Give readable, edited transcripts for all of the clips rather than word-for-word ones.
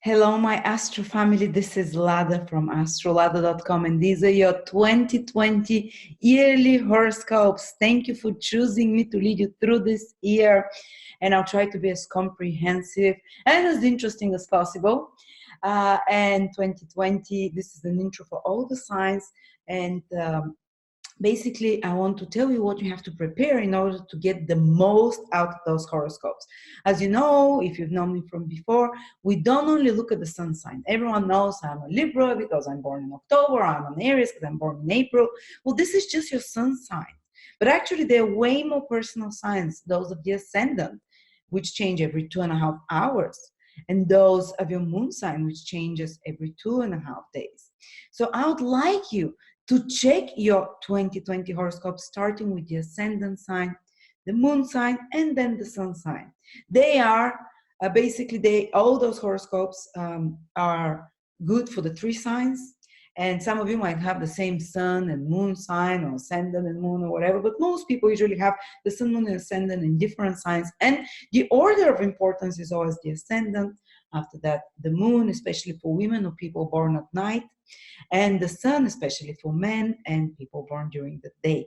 Hello, my Astro family. This is Lada from astrolada.com, and these are your 2020 yearly horoscopes. Thank you for choosing me to lead you through this year, and I'll try to be as comprehensive and as interesting as possible. And 2020, this is an intro for all the signs, and basically, I want to tell you what you have to prepare in order to get the most out of those horoscopes. As you know, if you've known me from before, we don't only look at the sun sign. Everyone knows I'm a Libra because I'm born in October, I'm an Aries because I'm born in April. Well, this is just your sun sign. But actually, there are way more personal signs, those of the ascendant, which change every 2.5 hours, and those of your moon sign, which changes every 2.5 days. So I would like you to check your 2020 horoscope, starting with the ascendant sign, the moon sign, and then the sun sign. They are basically, all those horoscopes are good for the 3 signs. And some of you might have the same sun and moon sign, or ascendant and moon, or whatever, but most people usually have the sun, moon, and ascendant in different signs. And the order of importance is always the ascendant. After that, the moon, especially for women or people born at night, and the sun, especially for men and people born during the day.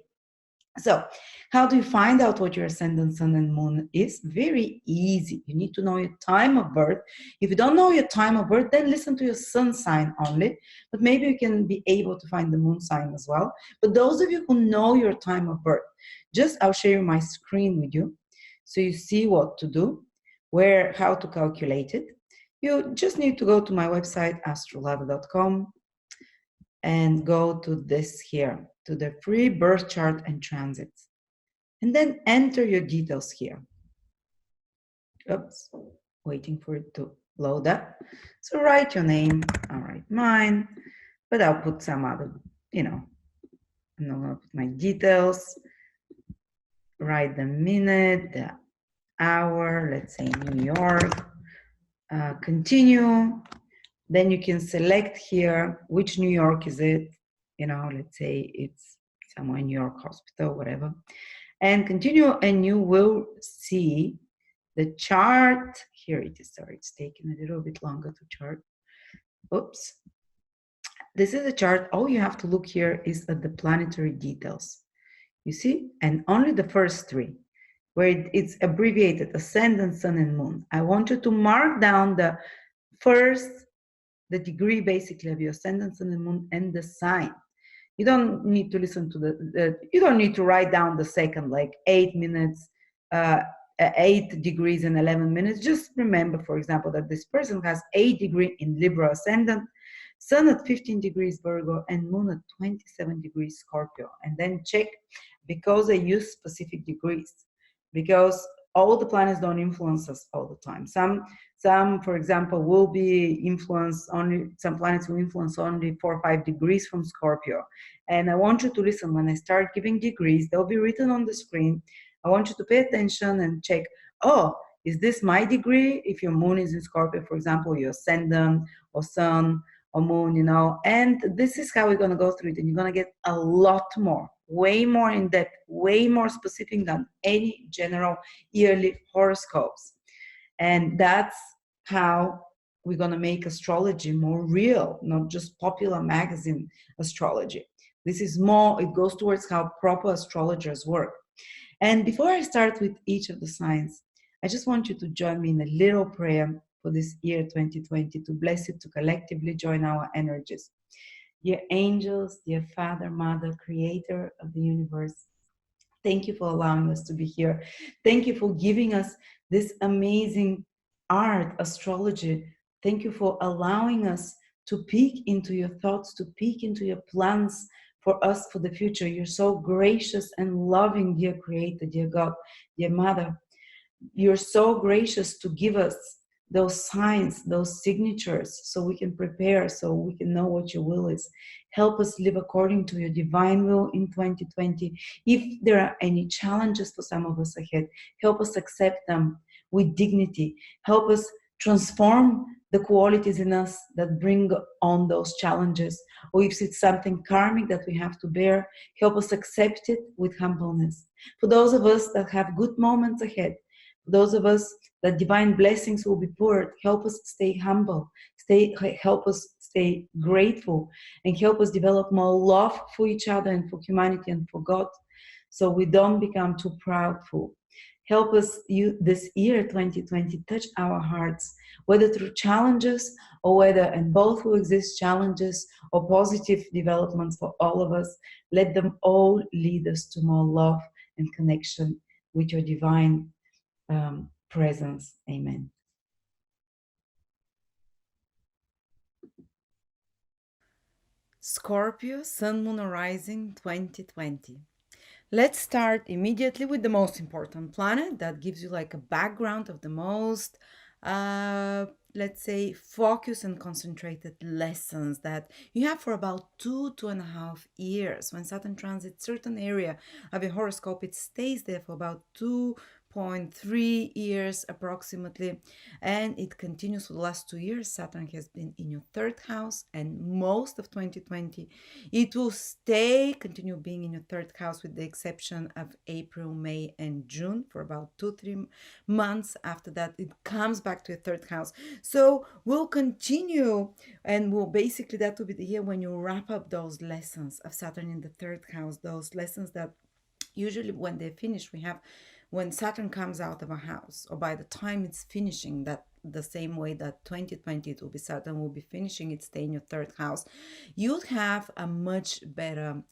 So, how do you find out what your ascendant, sun, and moon is? Very easy. You need to know your time of birth. If you don't know your time of birth, then listen to your sun sign only. But maybe you can be able to find the moon sign as well. But those of you who know your time of birth, I'll share my screen with you so you see what to do, how to calculate it. You just need to go to my website, astrolada.com, and go to this here, to the free birth chart and transits. And then enter your details here. Oops, waiting for it to load up. So write your name, I'll write mine, but I'll put some other, I'm not gonna put my details. Write the minute, the hour, let's say New York. Continue. Then you can select here which New York is it. Let's say it's somewhere in New York Hospital, whatever. And continue, and you will see the chart. Here it is. Sorry, it's taking a little bit longer to chart. Oops. This is a chart. All you have to look here is at the planetary details. You see? And only the first 3, where it's abbreviated, ascendant, sun, and moon. I want you to mark down the degree basically of your ascendant, sun, and moon, and the sign. You don't need to listen to you don't need to write down the second, like 8 minutes, 8 degrees and 11 minutes. Just remember, for example, that this person has 8 degrees in Libra ascendant, sun at 15 degrees Virgo, and moon at 27 degrees Scorpio. And then check, because I use specific degrees, because all the planets don't influence us all the time. Some, for example, will be influenced only, some planets will influence only 4 or 5 degrees from Scorpio. And I want you to listen. When I start giving degrees, they'll be written on the screen. I want you to pay attention and check, is this my degree? If your moon is in Scorpio, for example, your ascendant or sun or moon, and this is how we're going to go through it. And you're going to get a lot more, way more in depth, way more specific than any general yearly horoscopes. And that's how we're going to make astrology more real, not just popular magazine astrology. This is more, it goes towards how proper astrologers work. And before I start with each of the signs, I just want you to join me in a little prayer for this year 2020, to bless it, to collectively join our energies. Dear angels, dear Father, Mother, Creator of the universe, thank you for allowing us to be here. Thank you for giving us this amazing art, astrology. Thank you for allowing us to peek into your thoughts, to peek into your plans for us for the future. You're so gracious and loving, dear Creator, dear God, dear Mother. You're so gracious to give us those signs, those signatures, so we can prepare, so we can know what your will is. Help us live according to your divine will in 2020. If there are any challenges for some of us ahead, help us accept them with dignity. Help us transform the qualities in us that bring on those challenges. Or if it's something karmic that we have to bear, help us accept it with humbleness. For those of us that have good moments ahead, those of us that divine blessings will be poured. Help us stay humble, help us stay grateful, and help us develop more love for each other and for humanity and for God, so we don't become too proudful. Help us, you, this year 2020, touch our hearts, whether through challenges or whether, and both will exist, challenges or positive developments for all of us. Let them all lead us to more love and connection with your divine presence. Amen. Scorpio, Sun, Moon, or Rising 2020. Let's start immediately with the most important planet that gives you like a background of the most, uh, let's say, focus and concentrated lessons that you have for about 2.5 years. When Saturn transits certain area of your horoscope, it stays there for about 2.3 years approximately, and it continues for the last 2 years. Saturn has been in your third house, and most of 2020 it will continue being in your third house, with the exception of April, May, and June for about 2, 3 months. After that, it comes back to your third house. So we'll continue, and we'll basically, that will be the year when you wrap up those lessons of Saturn in the third house, those lessons that usually when they're finished, we have when Saturn comes out of a house, or by the time it's finishing, that the same way that 2020 it will be, Saturn will be finishing its stay in your third house, you'd have a much better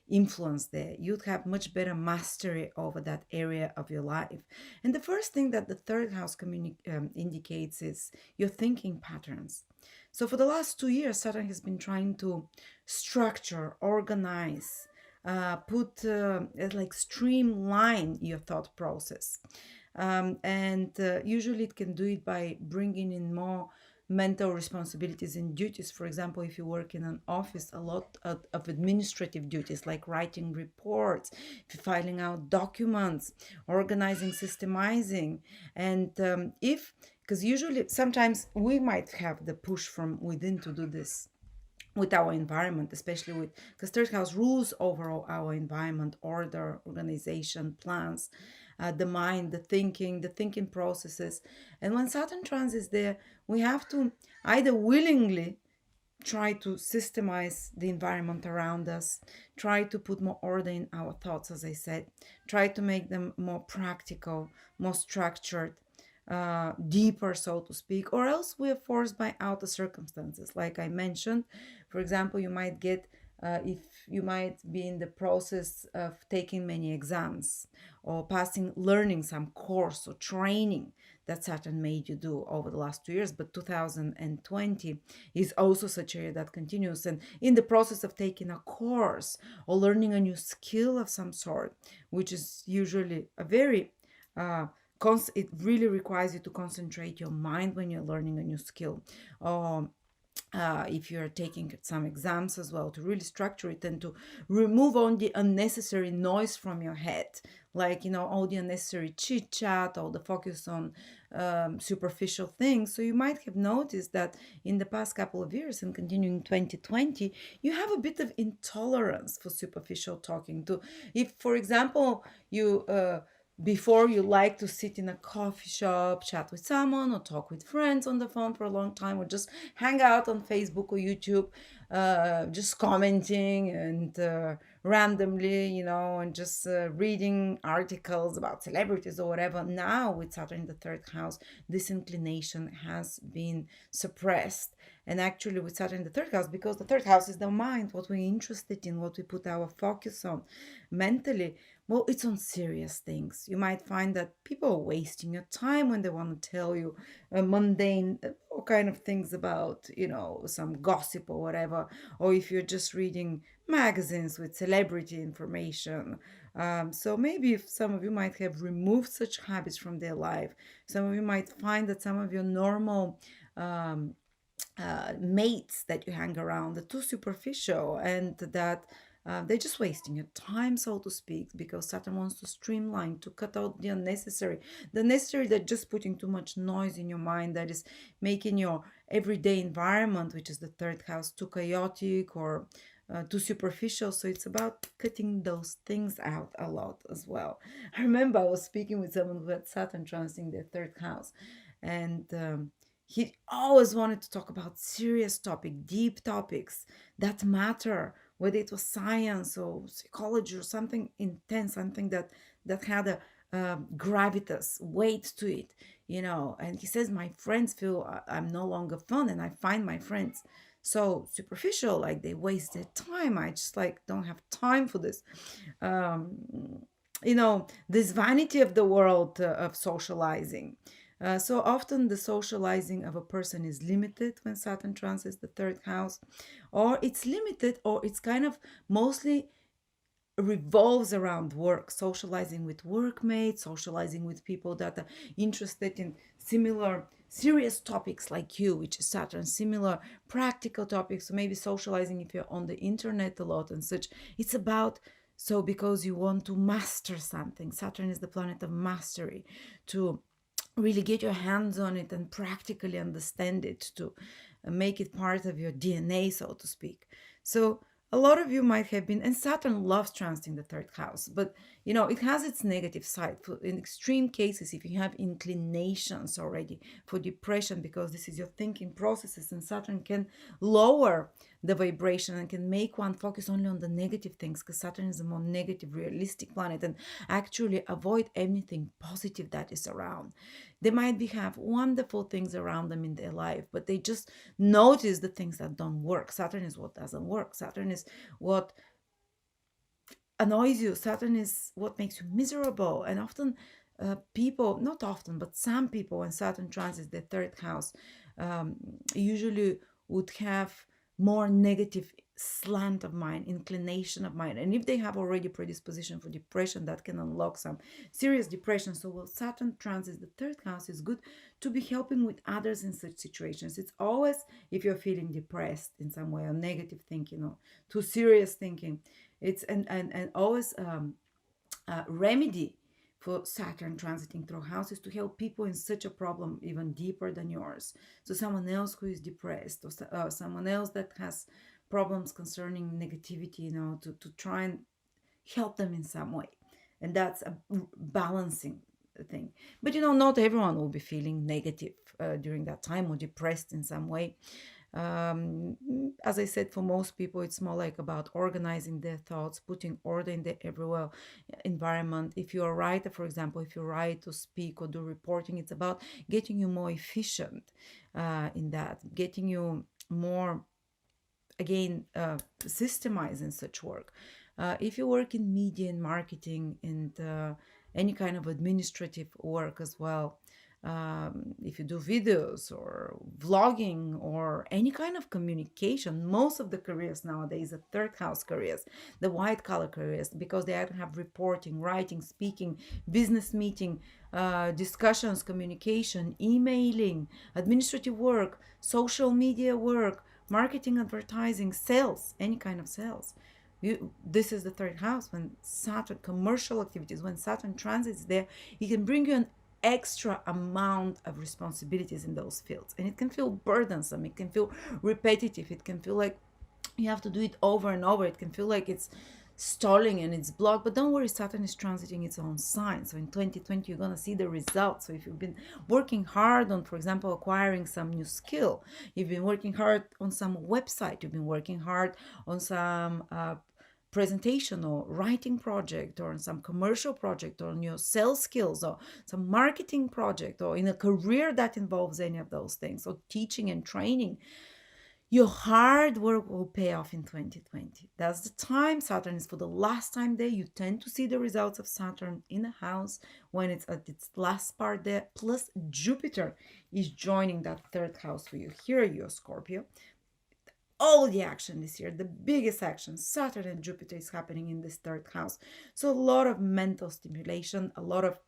influence there. You'd have much better mastery over that area of your life. And the first thing that the third house indicates is your thinking patterns. So for the last 2 years, Saturn has been trying to structure, organize, put like streamline your thought process, and usually it can do it by bringing in more mental responsibilities and duties. For example, if you work in an office, a lot of administrative duties like writing reports, filing out documents, organizing, systemizing. And if because usually sometimes we might have the push from within to do this with our environment, especially with because third house rules over our environment, order, organization, plans, the mind, the thinking processes. And when Saturn trans is there, we have to either willingly try to systemize the environment around us, try to put more order in our thoughts, as I said, try to make them more practical, more structured, deeper, so to speak, or else we are forced by outer circumstances. Like I mentioned, for example, you might get if you might be in the process of taking many exams or passing, learning some course or training that Saturn made you do over the last 2 years. But 2020 is also such a year that continues. And in the process of taking a course or learning a new skill of some sort, which is usually a very it really requires you to concentrate your mind when you're learning a new skill. Um, if you're taking some exams as well, to really structure it and to remove all the unnecessary noise from your head, like, all the unnecessary chit chat, all the focus on superficial things. So you might have noticed that in the past couple of years and continuing 2020, you have a bit of intolerance for superficial talking. To If, for example, you before you like to sit in a coffee shop, chat with someone, or talk with friends on the phone for a long time, or just hang out on Facebook or YouTube, just commenting and randomly, and just reading articles about celebrities or whatever. Now, with Saturn in the third house, this inclination has been suppressed. And actually, with Saturn in the third house, because the third house is the mind, what we're interested in, what we put our focus on mentally, well, it's on serious things. You might find that people are wasting your time when they want to tell you mundane, all kind of things about, some gossip or whatever. Or if you're just reading magazines with celebrity information. So maybe if some of you might have removed such habits from their life, some of you might find that some of your normal um, mates that you hang around are too superficial, and that they're just wasting your time, so to speak, because Saturn wants to streamline, to cut out the necessary that just putting too much noise in your mind, that is making your everyday environment, which is the third house, too chaotic, or too superficial. So it's about cutting those things out a lot as well. I remember I was speaking with someone who had Saturn transiting their third house, and he always wanted to talk about serious topic, deep topics that matter, whether it was science or psychology or something intense, something that had a gravitas, weight to it, you know. And he says, my friends feel I'm no longer fun, and I find my friends so superficial, like they waste their time. I just like don't have time for this. um you know, this vanity of the world, of socializing. So often the socializing of a person is limited when Saturn transits the third house, or it's limited, or it's kind of mostly revolves around work, socializing with workmates, socializing with people that are interested in similar serious topics like you, which is Saturn, similar practical topics. So maybe socializing if you're on the internet a lot and such. It's about, so because you want to master something. Saturn is the planet of mastery, to really get your hands on it and practically understand it, to make it part of your DNA, so to speak. So a lot of you might have been, and Saturn loves transiting the third house, but you know, it has its negative side. In extreme cases, if you have inclinations already for depression, because this is your thinking processes, and Saturn can lower the vibration and can make one focus only on the negative things, because Saturn is a more negative, realistic planet, and actually avoid anything positive that is around. They might be have wonderful things around them in their life, but they just notice the things that don't work. Saturn is what doesn't work. Saturn is what annoys you. Saturn is what makes you miserable. And often, people, not often, but some people, when Saturn transits their third house, um, usually would have more negative slant of mind, inclination of mind. And if they have already predisposition for depression, that can unlock some serious depression. So while Saturn transits the third house, is good to be helping with others in such situations. It's always, if you're feeling depressed in some way, or negative thinking, or too serious thinking, it's and always, remedy for Saturn transiting through houses, to help people in such a problem even deeper than yours. So someone else who is depressed, or someone else that has problems concerning negativity, you know, to try and help them in some way. And that's a balancing thing. But you know, not everyone will be feeling negative during that time, or depressed in some way. As I said, for most people, it's more like about organizing their thoughts, putting order in the everywhere environment. If you're a writer, for example, if you write or speak or do reporting, it's about getting you more efficient in that, getting you more, again, systemizing such work. If you work in media and marketing, and any kind of administrative work as well, if you do videos or vlogging or any kind of communication, most of the careers nowadays are third house careers, the white collar careers, because they either have reporting, writing, speaking, business meeting, discussions, communication, emailing, administrative work, social media work, marketing, advertising, sales, any kind of sales. This is the third house. When Saturn, commercial activities, when Saturn transits there, it can bring you an extra amount of responsibilities in those fields, and it can feel burdensome, it can feel repetitive, it can feel like you have to do it over and over, it can feel like it's stalling and it's blocked. But don't worry, Saturn is transiting its own sign, so in 2020 you're going to see the results. So if you've been working hard on, for example, acquiring some new skill, you've been working hard on some website, you've been working hard on some presentation or writing project, or on some commercial project, or on your sales skills, or some marketing project, or in a career that involves any of those things, or teaching and training, your hard work will pay off in 2020. That's the time. Saturn is for the last time there. You tend to see the results of Saturn in a house when it's at its last part there. Plus, Jupiter is joining that third house for you. Here, you're Scorpio. All the action this year, the biggest action, Saturn and Jupiter, is happening in this third house. So, a lot of mental stimulation, a lot of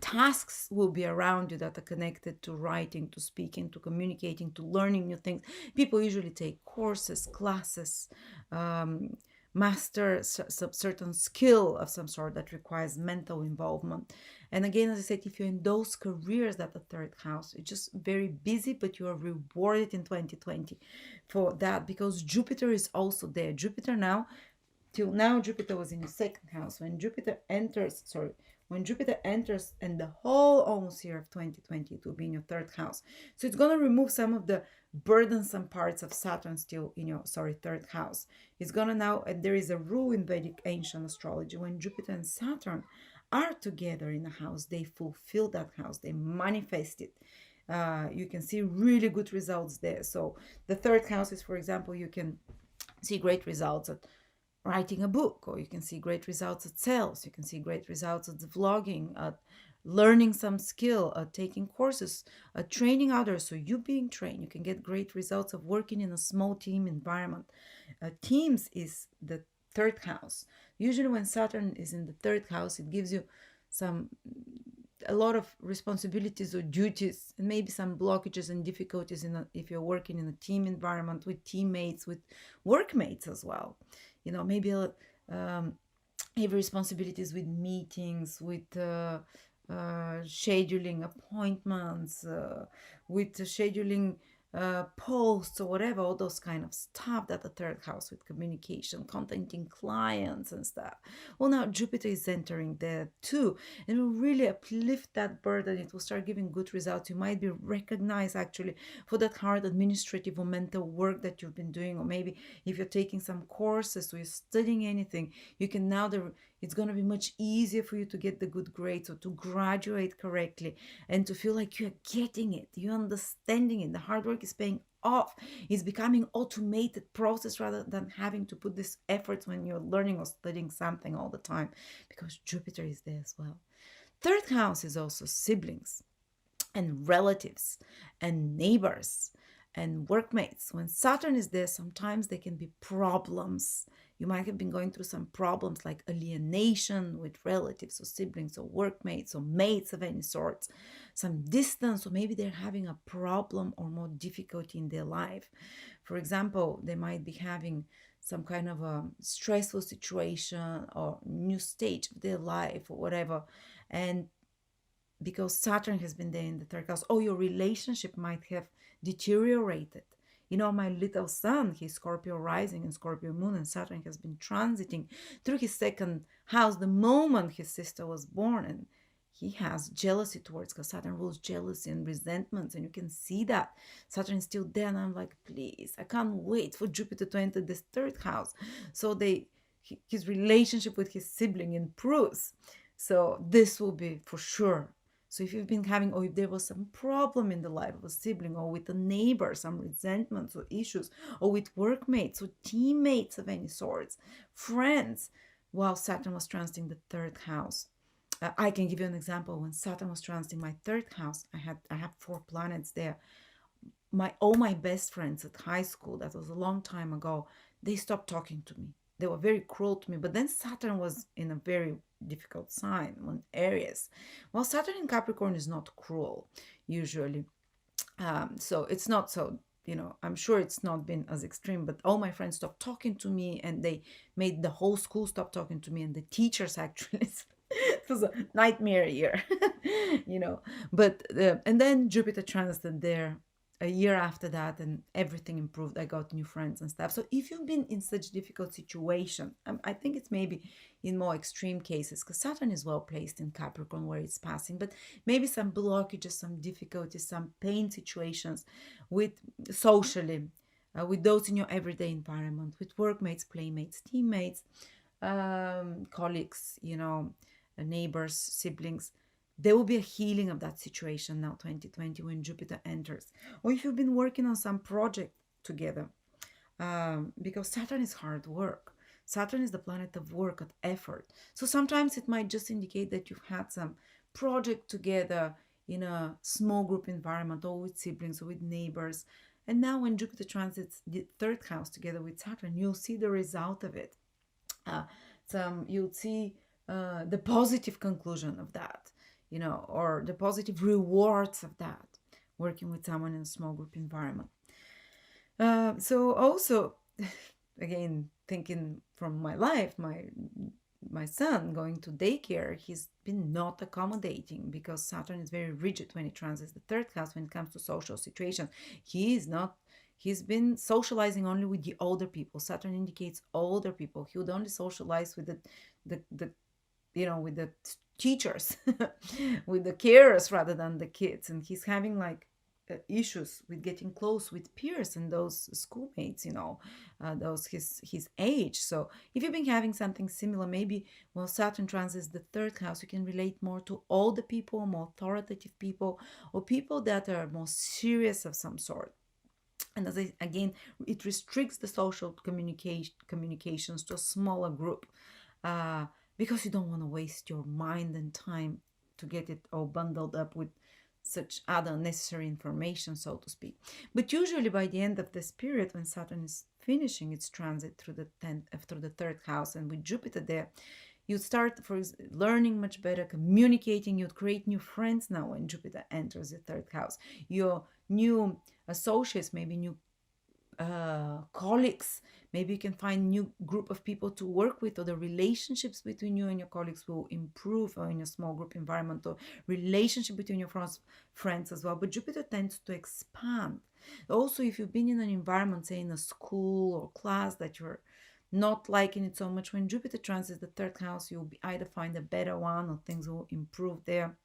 tasks will be around you that are connected to writing, to speaking, to communicating, to learning new things. People usually take courses, classes, um, master some certain skill of some sort that requires mental involvement. And again, as I said, if you're in those careers that the third house, it's just very busy, but you are rewarded in 2020 for that, because Jupiter is also there. Jupiter now, till now, Jupiter was in the second house. When Jupiter enters, and the whole almost year of 2020, it will be in your third house. So it's going to remove some of the burdensome parts of Saturn still in your, third house. It's going to now, and there is a rule in Vedic ancient astrology, when Jupiter and Saturn are together in a house, they fulfill that house, they manifest it. You can see really good results there. So the third house is, for example, you can see great results at writing a book, or you can see great results at sales, you can see great results at vlogging, at learning some skill, at taking courses, at training others. So you being trained, you can get great results of working in a small team environment. Teams is the third house. Usually when Saturn is in the third house, it gives you some a lot of responsibilities or duties, and maybe some blockages and difficulties if you're working in a team environment with teammates, with workmates as well. Maybe have responsibilities with meetings, with scheduling appointments, with scheduling posts or whatever, all those kind of stuff that the third house with communication, contacting clients and stuff. Well, now Jupiter is entering there too, and will really uplift that burden. It will start giving good results. You might be recognized actually for that hard administrative or mental work that you've been doing, or maybe if you're taking some courses or you're studying anything, you can now it's going to be much easier for you to get the good grades or to graduate correctly and to feel like you're getting it, you're understanding it, the hard work is paying off. It's becoming automated process rather than having to put this efforts when you're learning or studying something all the time, because Jupiter is there as well. Third house is also siblings and relatives and neighbors and workmates. When Saturn is there, sometimes there can be problems. You might have been going through some problems like alienation with relatives or siblings or workmates or mates of any sorts, some distance, or maybe they're having a problem or more difficulty in their life. For example, they might be having some kind of a stressful situation or new stage of their life or whatever. And because Saturn has been there in the third house, or your relationship might have deteriorated. My little son, he's Scorpio rising and Scorpio moon, and Saturn has been transiting through his second house the moment his sister was born. And he has jealousy towards, because Saturn rules jealousy and resentments, and you can see that Saturn is still there. And I'm like, please, I can't wait for Jupiter to enter this third house so his relationship with his sibling improves. So this will be for sure. So if you've been having, or if there was some problem in the life of a sibling, or with a neighbor, some resentments or issues, or with workmates or teammates of any sorts, friends, while Saturn was transiting the third house. I can give you an example. When Saturn was transiting my third house, I have 4 planets there. All my best friends at high school, that was a long time ago, they stopped talking to me. They were very cruel to me. But then Saturn was in a very difficult sign, on Aries. Well, Saturn in Capricorn is not cruel usually. So it's not so, I'm sure it's not been as extreme, but all my friends stopped talking to me, and they made the whole school stop talking to me, and the teachers actually. It was a nightmare year, But and then Jupiter transited there a year after that, and everything improved. I got new friends and stuff. So if you've been in such difficult situation, I think it's maybe in more extreme cases, because Saturn is well placed in Capricorn where it's passing, but maybe some blockages, some difficulties, some pain situations with socially, with those in your everyday environment, with workmates, playmates, teammates, colleagues, neighbors, siblings. There will be a healing of that situation now, 2020, when Jupiter enters. Or if you've been working on some project together, because Saturn is hard work. Saturn is the planet of work, of effort. So sometimes it might just indicate that you've had some project together in a small group environment, or with siblings or with neighbors. And now when Jupiter transits the third house together with Saturn, you'll see the result of it. You'll see the positive conclusion of that, or the positive rewards of that, working with someone in a small group environment. So also, again, thinking from my life, my son going to daycare, he's been not accommodating because Saturn is very rigid when it transits the third house when it comes to social situations. He is not. He's been socializing only with the older people. Saturn indicates older people. He would only socialize with the with the teachers, with the carers rather than the kids. And he's having like issues with getting close with peers and those schoolmates, those his age. So if you've been having something similar, maybe well, Saturn transits the third house, you can relate more to older people, more authoritative people, or people that are more serious of some sort. And again, it restricts the social communications to a smaller group, uh, because you don't want to waste your mind and time to get it all bundled up with such other necessary information, so to speak. But usually by the end of this period, when Saturn is finishing its transit through the 10th, through the third house, and with Jupiter there, you start learning much better, communicating. You'd create new friends now when Jupiter enters the third house. Your new associates, maybe new colleagues, maybe you can find new group of people to work with, or the relationships between you and your colleagues will improve, or in a small group environment, or relationship between your friends as well. But Jupiter tends to expand. Also, if you've been in an environment, say in a school or class, that you're not liking it so much, when Jupiter transits the third house, you'll either find a better one, or things will improve there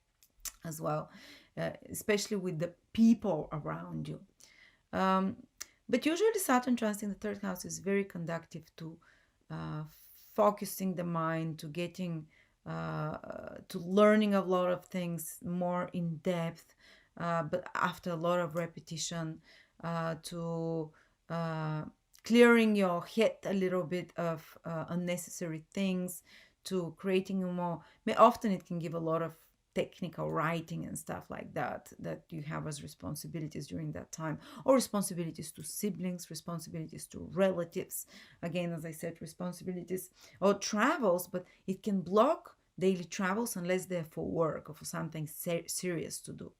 as well, especially with the people around you. um, but usually Saturn transit in the third house is very conductive to uh, focusing the mind, to getting to learning a lot of things more in depth, but after a lot of repetition, to uh, clearing your head a little bit of unnecessary things, to creating a more, often it can give a lot of technical writing and stuff like that you have as responsibilities during that time, or responsibilities to siblings, responsibilities to relatives, again, as I said, responsibilities or travels. But it can block daily travels unless they're for work or for something serious to do.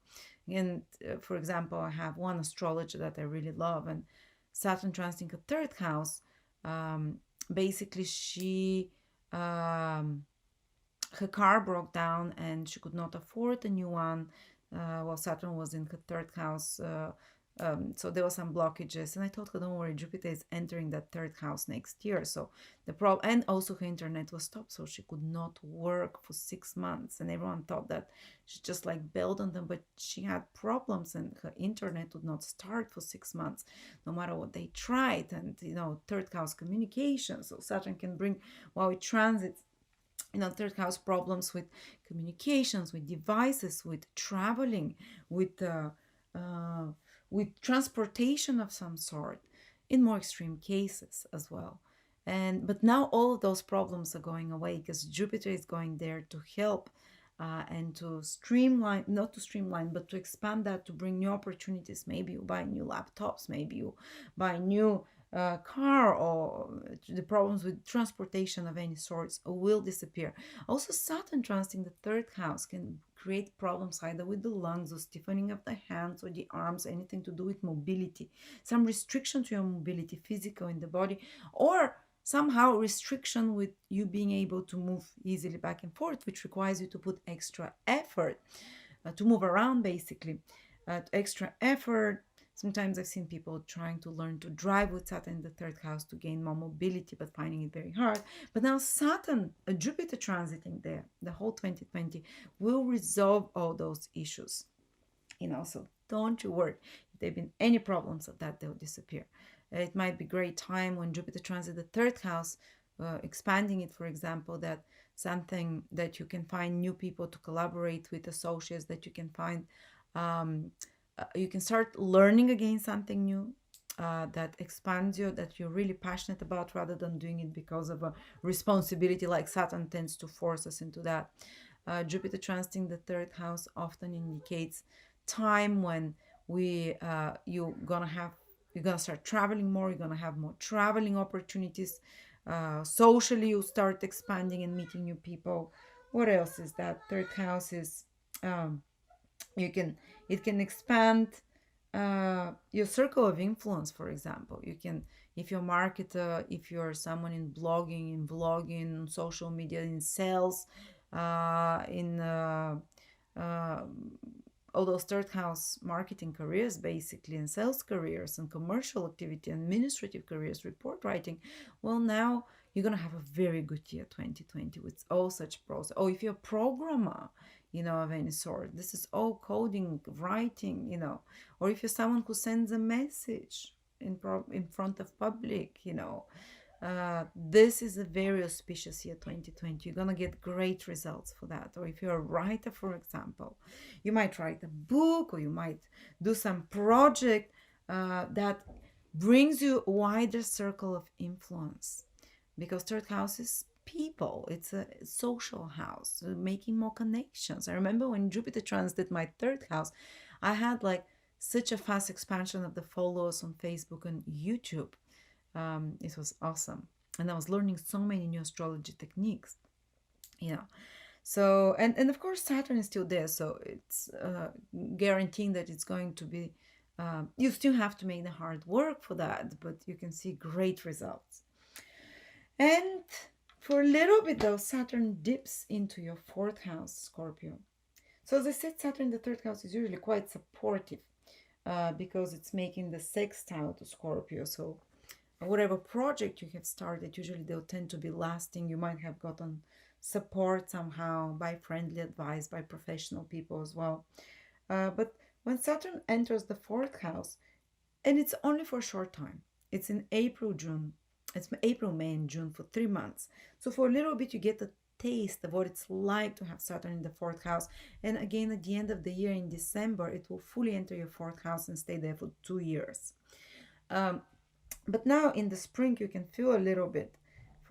And for example, I have one astrologer that I really love, and Saturn transiting a third house, um, basically she her car broke down and she could not afford a new one. While Saturn was in her third house. So there were some blockages, and I told her, "Don't worry, Jupiter is entering that third house next year." So the problem, and also her internet was stopped, so she could not work for 6 months. And everyone thought that she just like bailed on them, but she had problems, and her internet would not start for 6 months, no matter what they tried. And third house communication, so Saturn can bring, while it transits, third house, problems with communications, with devices, with traveling, with uh, with transportation of some sort, in more extreme cases as well. And but now all of those problems are going away because Jupiter is going there to help, and to streamline, not to streamline, but to expand that, to bring new opportunities. Maybe you buy new laptops, maybe you buy new car, or the problems with transportation of any sorts will disappear. Also, Saturn transiting the third house can create problems either with the lungs, or stiffening of the hands or the arms, anything to do with mobility, some restriction to your mobility, physical in the body, or somehow restriction with you being able to move easily back and forth, which requires you to put extra effort to move around, basically. Extra effort. Sometimes I've seen people trying to learn to drive with Saturn in the third house to gain more mobility, but finding it very hard. But now Saturn, Jupiter transiting there, the whole 2020, will resolve all those issues. So don't you worry. If there have been any problems of that, they'll disappear. It might be a great time when Jupiter transits the third house, expanding it, for example, that something that you can find new people to collaborate with, associates that you can find. You can start learning again something new, that expands you, that you're really passionate about, rather than doing it because of a responsibility, like Saturn tends to force us into that. Jupiter transiting the third house often indicates time when you're gonna start traveling more, you're gonna have more traveling opportunities. Socially, you start expanding and meeting new people. What else is that? Third house is, um, you can it can expand your circle of influence. For example, if you're a marketer, if you're someone in blogging, in vlogging, social media, in sales, in uh, all those third house marketing careers, basically, and sales careers, and commercial activity, and administrative careers, report writing, well, now you're going to have a very good year 2020 with all such pros. Oh, if you're a programmer, of any sort, this is all coding, writing, or if you're someone who sends a message in front of public, this is a very auspicious year 2020. You're gonna get great results for that. Or if you're a writer, for example, you might write a book, or you might do some project that brings you a wider circle of influence, because third house is people, it's a social house, making more connections. I remember when Jupiter transited my third house, I had like such a fast expansion of the followers on Facebook and YouTube. It was awesome, and I was learning so many new astrology techniques, you know so, and of course Saturn is still there, so it's guaranteeing that it's going to be, you still have to make the hard work for that, but you can see great results. And for a little bit though, Saturn dips into your fourth house, Scorpio. So as I said, Saturn in the third house is usually quite supportive, because it's making the sextile to Scorpio. So whatever project you have started, usually they'll tend to be lasting. You might have gotten support somehow by friendly advice, by professional people as well. But when Saturn enters the fourth house, and it's only for a short time, it's in April, June. It's April, May, and June, for 3 months. So for a little bit, you get a taste of what it's like to have Saturn in the fourth house. And again, at the end of the year in December, it will fully enter your fourth house and stay there for 2 years. But now in the spring, you can feel for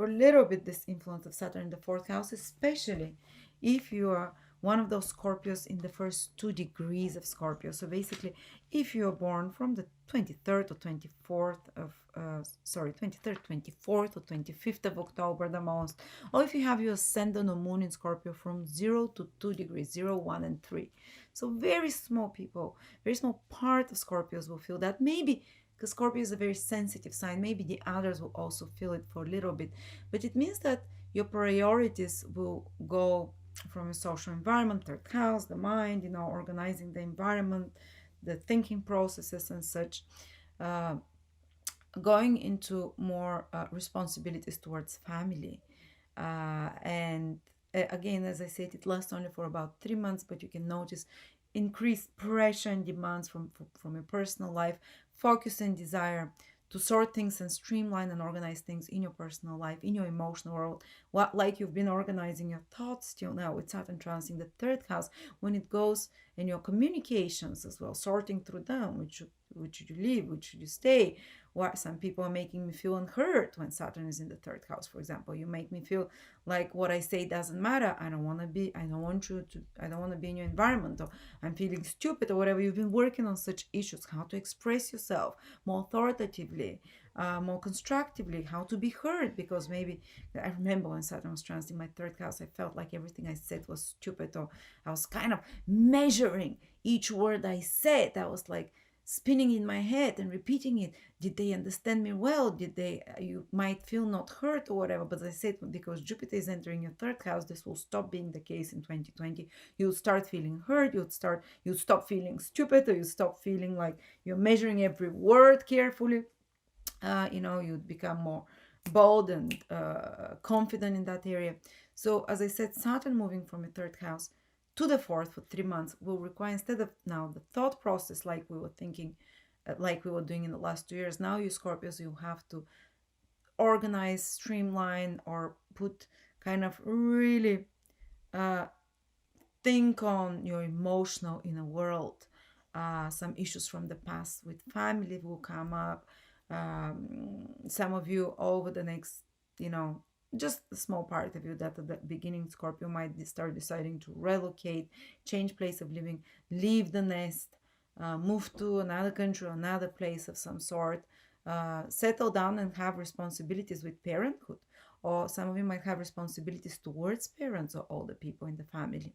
a little bit, this influence of Saturn in the fourth house, especially if you are one of those Scorpios in the first 2 degrees of Scorpio. So basically, if you are born from the 23rd or 24th of, 23rd, 24th, or 25th of October, the most, or if you have your ascendant or moon in Scorpio from 0 to 2 degrees, 0, 1, and 3. So very small people, very small part of Scorpios will feel that. Maybe because Scorpio is a very sensitive sign, maybe the others will also feel it for a little bit. But it means that your priorities will go from a social environment, third house, the mind, organizing the environment, the thinking processes and such, uh, going into more responsibilities towards family. And again, as I said, it lasts only for about 3 months, but you can notice increased pressure and demands from your personal life, focus and desire to sort things and streamline and organize things in your personal life, in your emotional world, like you've been organizing your thoughts till now with Saturn transiting the third house, when it goes in your communications as well, sorting through them, which should you leave, which should you stay. What some people are making me feel unheard when Saturn is in the third house, for example. You make me feel like what I say doesn't matter. I don't want to be, I don't want you to, I don't want to be in your environment, or I'm feeling stupid, or whatever. You've been working on such issues, how to express yourself more authoritatively, more constructively, how to be heard. Because maybe I remember when Saturn was transiting my third house, I felt like everything I said was stupid, or I was kind of measuring each word I said. I was like spinning in my head and repeating it. Did they understand me well? Did they, you might feel not hurt or whatever. But as I said, because Jupiter is entering your third house, this will stop being the case in 2020. You'll start feeling hurt. You'll stop feeling stupid, or you stop feeling like you're measuring every word carefully. You'd become more bold and confident in that area. So as I said, Saturn moving from a third house to the fourth for 3 months will require, instead of now the thought process like we were thinking, like we were doing in the last 2 years, now you Scorpios, you have to organize, streamline, or put kind of really think on your emotional inner world. Some issues from the past with family will come up. Some of you over the next, just a small part of you that at the beginning Scorpio might start deciding to relocate, change place of living, leave the nest, move to another country, another place of some sort, settle down and have responsibilities with parenthood. Or some of you might have responsibilities towards parents or older people in the family.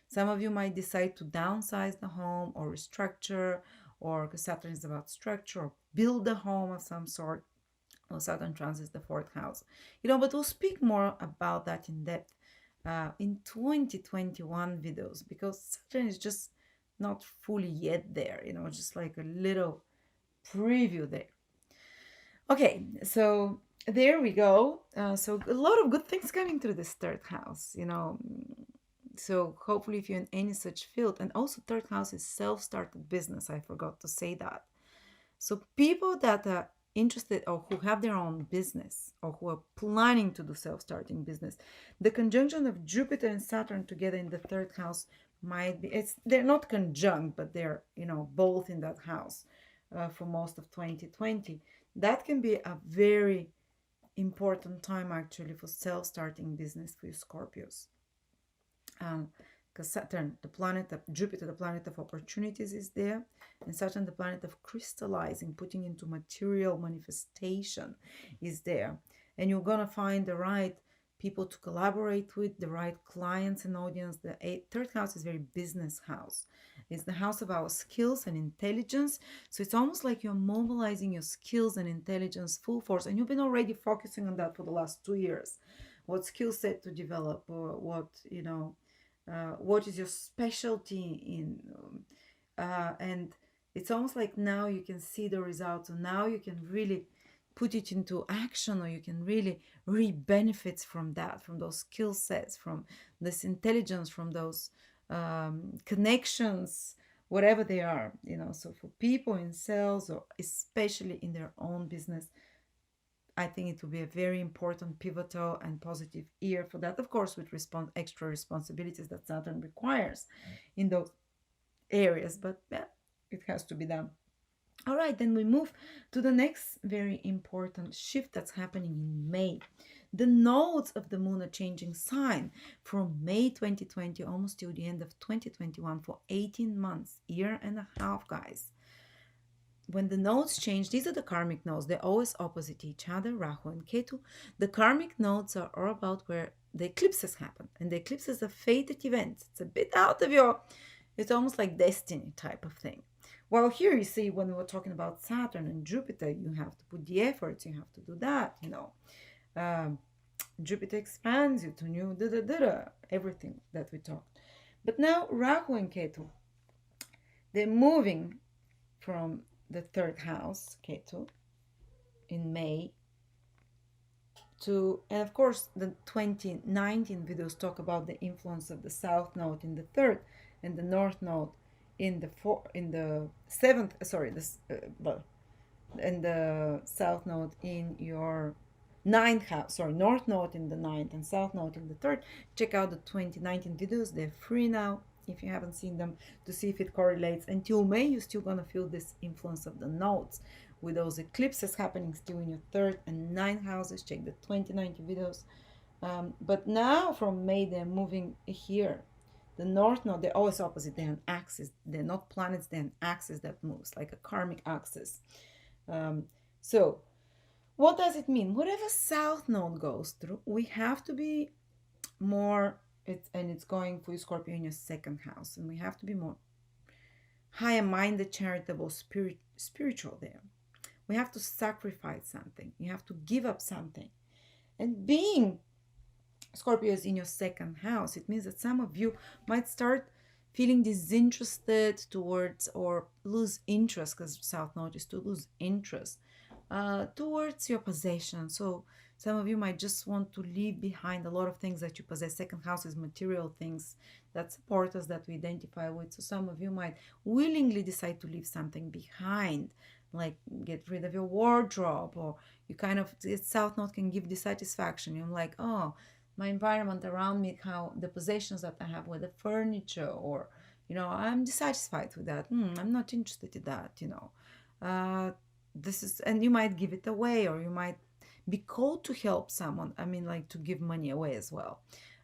Some of you might decide to downsize the home, or restructure, or because Saturn is about structure, or build a home of some sort. Well, Saturn transits the fourth house. But we'll speak more about that in depth in 2021 videos, because Saturn is just not fully yet there, just like a little preview there. Okay, so there we go. So a lot of good things coming through this third house. So hopefully, if you're in any such field, and also third house is self-started business. I forgot to say that. So people that are interested or who have their own business or who are planning to do self-starting business, the conjunction of Jupiter and Saturn together in the third house might be, they're not conjunct, but they're both in that house for most of 2020. That can be a very important time actually for self-starting business for you Scorpios. Because Saturn, the planet of Jupiter, the planet of opportunities, is there, and Saturn, the planet of crystallizing, putting into material manifestation, is there. And you're gonna find the right people to collaborate with, the right clients and audience. The third house is very business house. It's the house of our skills and intelligence. So it's almost like you're mobilizing your skills and intelligence full force, and you've been already focusing on that for the last 2 years. What skill set to develop, or what is your specialty in, and it's almost like now you can see the results, and now you can really put it into action, or you can really reap benefits from that, from those skill sets, from this intelligence, from those connections, whatever they are. So for people in sales, or especially in their own business, I think it will be a very important, pivotal, and positive year for that. Of course, with extra responsibilities that Saturn requires in those areas, but yeah, it has to be done. All right, then we move to the next very important shift that's happening in May. The nodes of the moon are changing sign from May 2020 almost till the end of 2021 for 18 months, year and a half, guys. When the nodes change, these are the karmic nodes. They're always opposite each other, Rahu and Ketu. The karmic nodes are all about where the eclipses happen. And the eclipses are fated events. It's a bit out of it's almost like destiny type of thing. Well, here you see, when we're talking about Saturn and Jupiter, you have to put the efforts, you have to do that, Jupiter expands you to new everything that we talked. But now Rahu and Ketu, they're moving from the third house, Ketu, in May and of course the 2019 videos talk about the influence of the south node in the third and the north node in the seventh, and the south node in your ninth house, north node in the ninth and south node in the third. Check out the 2019 videos, they're free now if you haven't seen them, to see if it correlates. Until May, you're still gonna feel this influence of the nodes with those eclipses happening still in your third and ninth houses. Check the 2019 videos. But now from May, they're moving here. The north node, they're always opposite. They're an axis. They're not planets, they're an axis that moves, like a karmic axis. So what does it mean? Whatever south node goes through, we have to be more, it's going for you Scorpio in your second house, and we have to be more higher minded, charitable, spiritual there. We have to sacrifice something, you have to give up something. And being Scorpio is in your second house, it means that some of you might start feeling disinterested towards, or lose interest, because south node is to lose interest towards your possession. So some of you might just want to leave behind a lot of things that you possess. Second house is material things that support us, that we identify with. So some of you might willingly decide to leave something behind, like get rid of your wardrobe, or you kind of, south node can give dissatisfaction. You're like, oh, my environment around me, how the possessions that I have, with the furniture, or I'm dissatisfied with that. I'm not interested in that. This is, and you might give it away, or you might be called to help someone, like to give money away as well.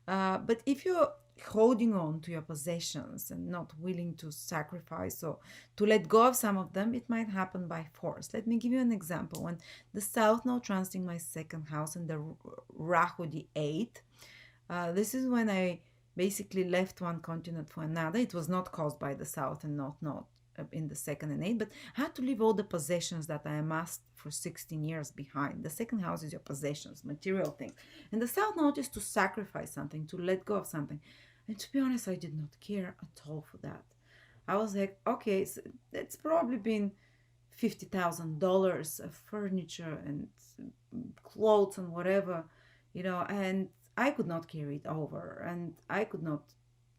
But if you're holding on to your possessions and not willing to sacrifice or to let go of some of them, it might happen by force. Let me give you an example. When the south node transiting my second house and the Rahu the 8th, this is when I basically left one continent for another. It was not caused by the south and north node in the second and eighth, but I had to leave all the possessions that I amassed for 16 years behind. The second house is your possessions, material things. And the south node is to sacrifice something, to let go of something. And to be honest, I did not care at all for that. I was like, okay, so it's probably been $50,000 of furniture and clothes and whatever, and I could not carry it over and I could not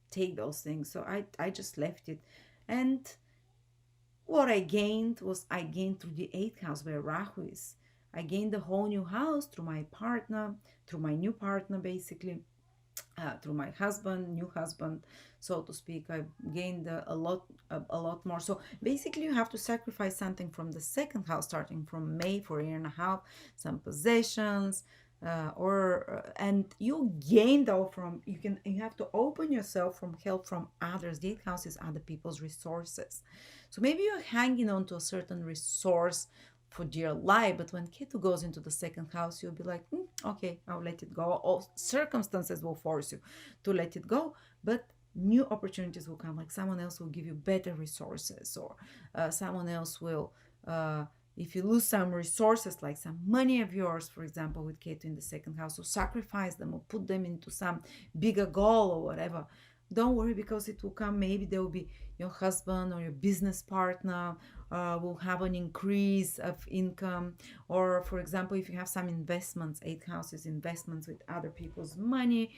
take those things. So I just left it. And what I gained was I gained through the eighth house where Rahu is. I gained a whole new house through my partner, through my new partner, basically, through my husband, new husband, so to speak. I gained a lot more. So basically, you have to sacrifice something from the second house, starting from May for a year and a half, some possessions, and you gain though from you have to open yourself from help from others. The eighth house is other people's resources. So maybe you're hanging on to a certain resource for dear life, but when Ketu goes into the second house, you'll be like, okay, I'll let it go. All circumstances will force you to let it go, but new opportunities will come. Like someone else will give you better resources, or someone else will, if you lose some resources, like some money of yours, for example, with Ketu in the second house, or sacrifice them or put them into some bigger goal or whatever. Don't worry, because it will come. Maybe there will be your husband or your business partner will have an increase of income. Or, for example, if you have some investments, eighth house is investments with other people's money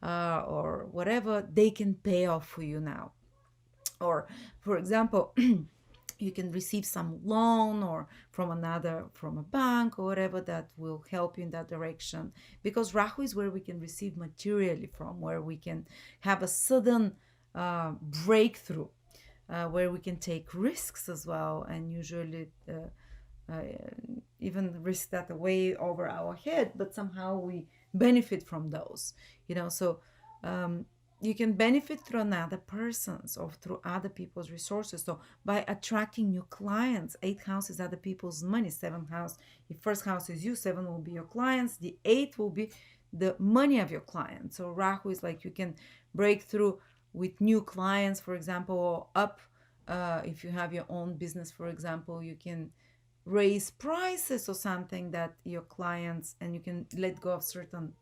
or whatever, they can pay off for you now. Or, for example, you can receive some loan or from a bank or whatever, that will help you in that direction, because Rahu is where we can receive materially from, where we can have a sudden breakthrough, where we can take risks as well, and usually even risk that way over our head, but somehow we benefit from those, so you can benefit through another person's or through other people's resources. So by attracting new clients, eighth house is other people's money, seventh house, if first house is you, seven will be your clients, the eighth will be the money of your clients. So Rahu is like, you can break through with new clients, for example, or up, if you have your own business, for example, you can raise prices or something that your clients, and you can let go of certain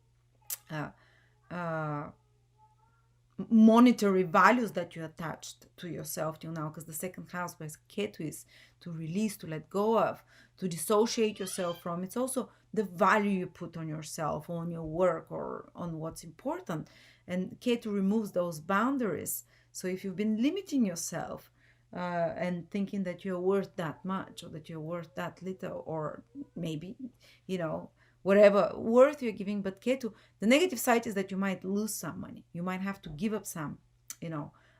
monetary values that you attached to yourself till now, because the second house where Ketu is to release, to let go of, to dissociate yourself from. It's also the value you put on yourself, on your work, or on what's important. And Ketu removes those boundaries. So if you've been limiting yourself and thinking that you're worth that much, or that you're worth that little, or maybe, whatever worth you're giving, but Ketu, the negative side is that you might lose some money. You might have to give up some,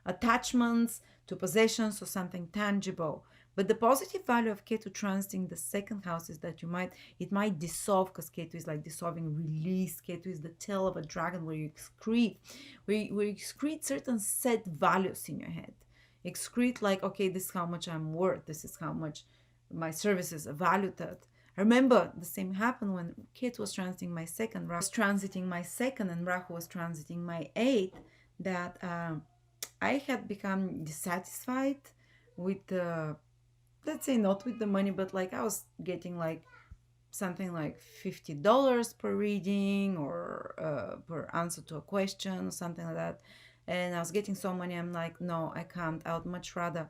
attachments to possessions or something tangible. But the positive value of Ketu transiting the second house is that it might dissolve, because Ketu is like dissolving, release. Ketu is the tail of a dragon, where you excrete certain set values in your head. Excrete like, okay, this is how much I'm worth. This is how much my services are valued at. I remember the same happened when Ketu was transiting my second, Rahu was transiting my second, and Rahu was transiting my eighth, that I had become dissatisfied with let's say not with the money, but like I was getting like something like $50 per reading, or per answer to a question, or something like that. And I was getting so money, I'm like, no, I can't. I would much rather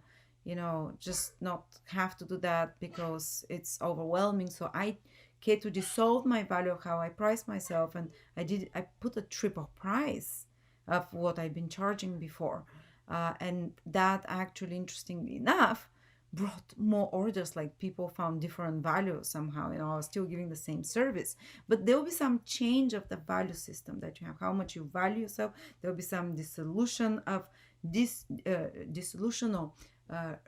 just not have to do that, because it's overwhelming. So I came to dissolve my value of how I price myself, and I put a triple price of what I've been charging before, and that actually, interestingly enough, brought more orders. Like people found different values somehow. I was still giving the same service, but there will be some change of the value system that you have, how much you value yourself. There will be some dissolution of this dissolution,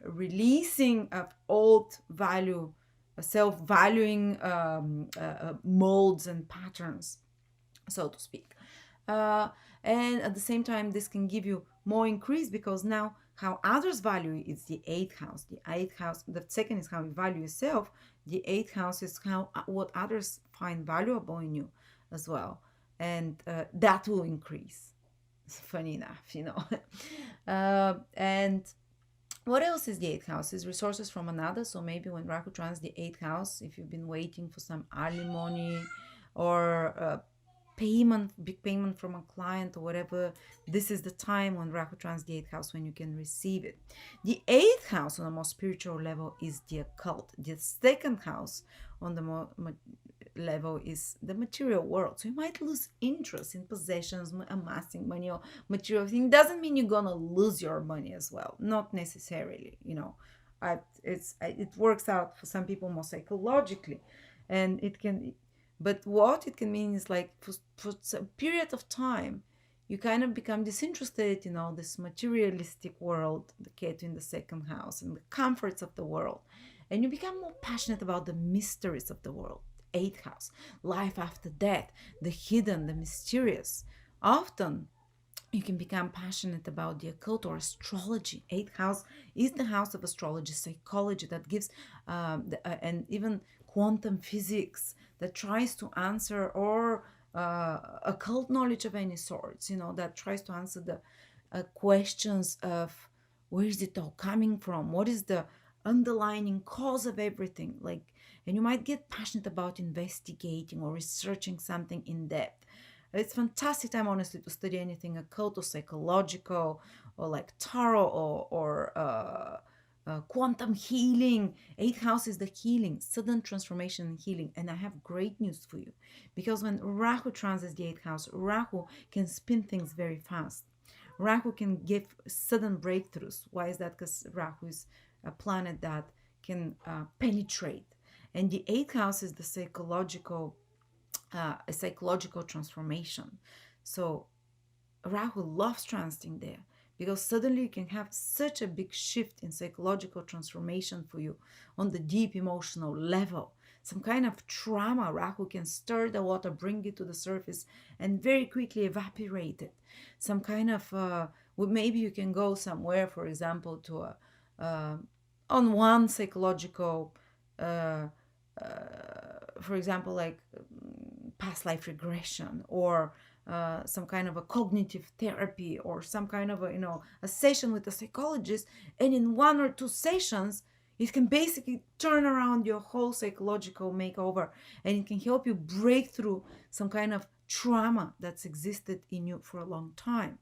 releasing of old value, self-valuing molds and patterns, so to speak. And at the same time, this can give you more increase, because now how others value is the eighth house. The eighth house, the second is how you value yourself. The eighth house is what others find valuable in you as well, and that will increase. Funny enough, and What else is the eighth house? Is resources from another. So maybe when Rahu trans the eighth house, if you've been waiting for some alimony or payment, big payment from a client or whatever, this is the time when Rahu trans the eighth house when you can receive it. The eighth house on a more spiritual level is the occult. The second house on the more level is the material world. So you might lose interest in possessions, amassing money or material thing. Doesn't mean you're gonna lose your money as well. Not necessarily, you know. It works out for some people more psychologically, and it can. But what it can mean is like for a period of time, you kind of become disinterested in all this materialistic world, the Ketu in the second house, and the comforts of the world, and you become more passionate about the mysteries of the world. Eighth house, life after death, the hidden, the mysterious. Often you can become passionate about the occult or astrology. Eighth house is the house of astrology, psychology that gives, and even quantum physics that tries to answer, or occult knowledge of any sorts, you know, that tries to answer the questions of where is it all coming from? What is the underlying cause of everything? Like, and you might get passionate about investigating or researching something in depth. It's fantastic time, honestly, to study anything occult or psychological, or like tarot, or quantum healing. Eighth house is the healing, sudden transformation and healing. And I have great news for you, because when Rahu transits the eighth house, Rahu can spin things very fast. Rahu can give sudden breakthroughs. Why is that? Because Rahu is a planet that can penetrate. And the eighth house is the a psychological transformation. So Rahu loves transiting there, because suddenly you can have such a big shift in psychological transformation for you on the deep emotional level. Some kind of trauma, Rahu can stir the water, bring it to the surface, and very quickly evaporate it. Some kind of, maybe you can go somewhere, for example, to on one psychological, uh, for example, like past life regression, or some kind of a cognitive therapy, or some kind of a, a session with a psychologist, and in one or two sessions it can basically turn around your whole psychological makeover, and it can help you break through some kind of trauma that's existed in you for a long time.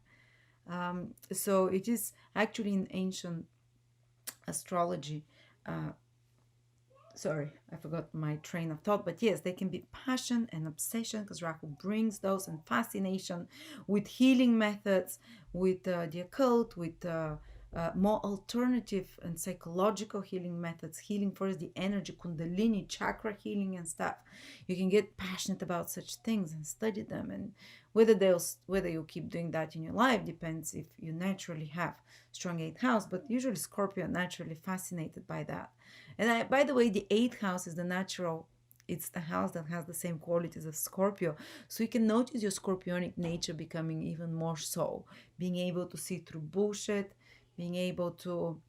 So it is actually in ancient astrology, sorry, I forgot my train of thought, but yes, they can be passion and obsession, because Rahu brings those, and fascination with healing methods, with the occult, with more alternative and psychological healing methods, healing first the energy, kundalini, chakra healing and stuff. You can get passionate about such things and study them, and whether you keep doing that in your life depends if you naturally have strong eighth house, but usually Scorpio are naturally fascinated by that. And by the way, the eighth house is the natural, it's the house that has the same qualities of Scorpio. So you can notice your scorpionic nature becoming even more so, being able to see through bullshit, being able to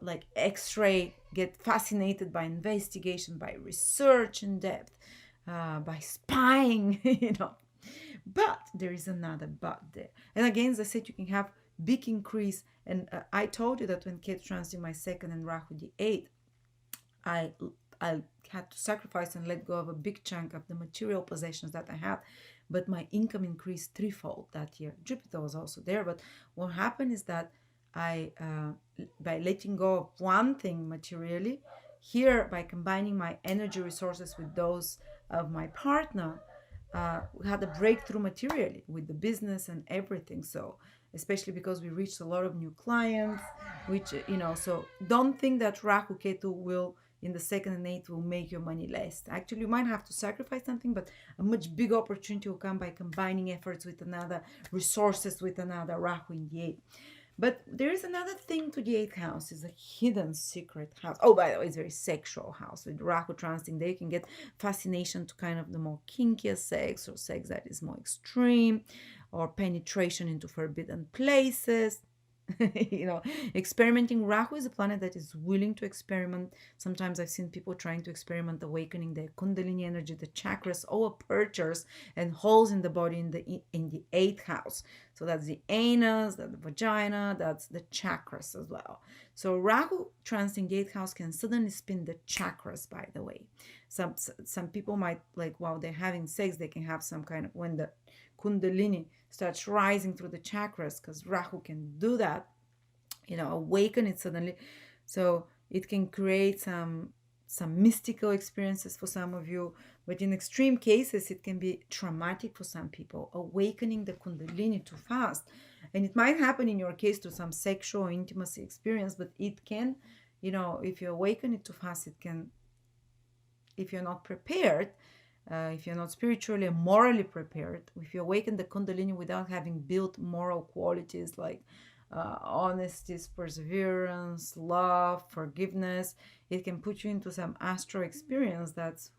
like x-ray, get fascinated by investigation, by research in depth, by spying, But there is another but there. And again, as I said, you can have big increase. And I told you that when Ketu transited my second and Rahu the eighth, I had to sacrifice and let go of a big chunk of the material possessions that I had, but my income increased threefold that year. Jupiter was also there, but what happened is that I, by letting go of one thing materially, here by combining my energy resources with those of my partner, we had a breakthrough materially with the business and everything. So especially because we reached a lot of new clients, which so don't think that Rahu Ketu will in the second and eighth will make your money less. Actually, you might have to sacrifice something, but a much bigger opportunity will come by combining efforts with another, resources with another, Rahu in the eighth. But there is another thing to the eighth house, is a hidden secret house. Oh, by the way, it's a very sexual house. With Rahu transiting there, you can get fascination to kind of the more kinkier sex, or sex that is more extreme, or penetration into forbidden places. you know, experimenting. Rahu is a planet that is willing to experiment. Sometimes I've seen people trying to experiment awakening their kundalini energy, the chakras, all apertures and holes in the body in the eighth house. So that's the anus, that's the vagina, that's the chakras as well. So Rahu transiting the eighth house can suddenly spin the chakras, by the way. Some people might, like, while they're having sex, they can have some kind of, when the kundalini starts rising through the chakras, because Rahu can do that, awaken it suddenly. So it can create some mystical experiences for some of you, but in extreme cases it can be traumatic for some people, awakening the kundalini too fast. And it might happen in your case to some sexual intimacy experience, but it can, if you awaken it too fast, it can, if you're not prepared, if you're not spiritually and morally prepared, if you awaken the kundalini without having built moral qualities like honesty, perseverance, love, forgiveness, it can put you into some astral experience that's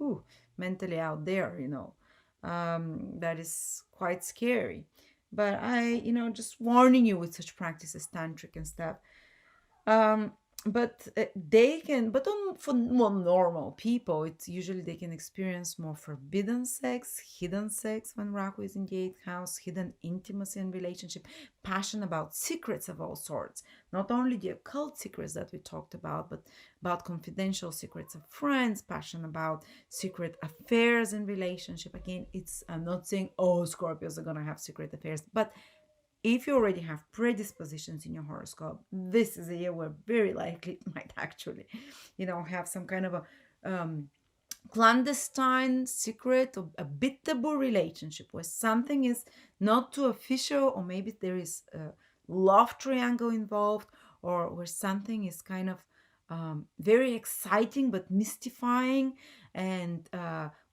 mentally out there, that is quite scary. But just warning you with such practices, tantric and stuff. um but they can, but on for more normal people, it's usually they can experience more forbidden sex, hidden sex when Rahu is in the eighth house, hidden intimacy and relationship, passion about secrets of all sorts, not only the occult secrets that we talked about, but about confidential secrets of friends, passion about secret affairs in relationship. Again, I'm not saying all Scorpios are gonna have secret affairs, but if you already have predispositions in your horoscope, this is a year where very likely it might actually, have some kind of a clandestine, secret, or a bit taboo relationship where something is not too official, or maybe there is a love triangle involved, or where something is kind of very exciting but mystifying, and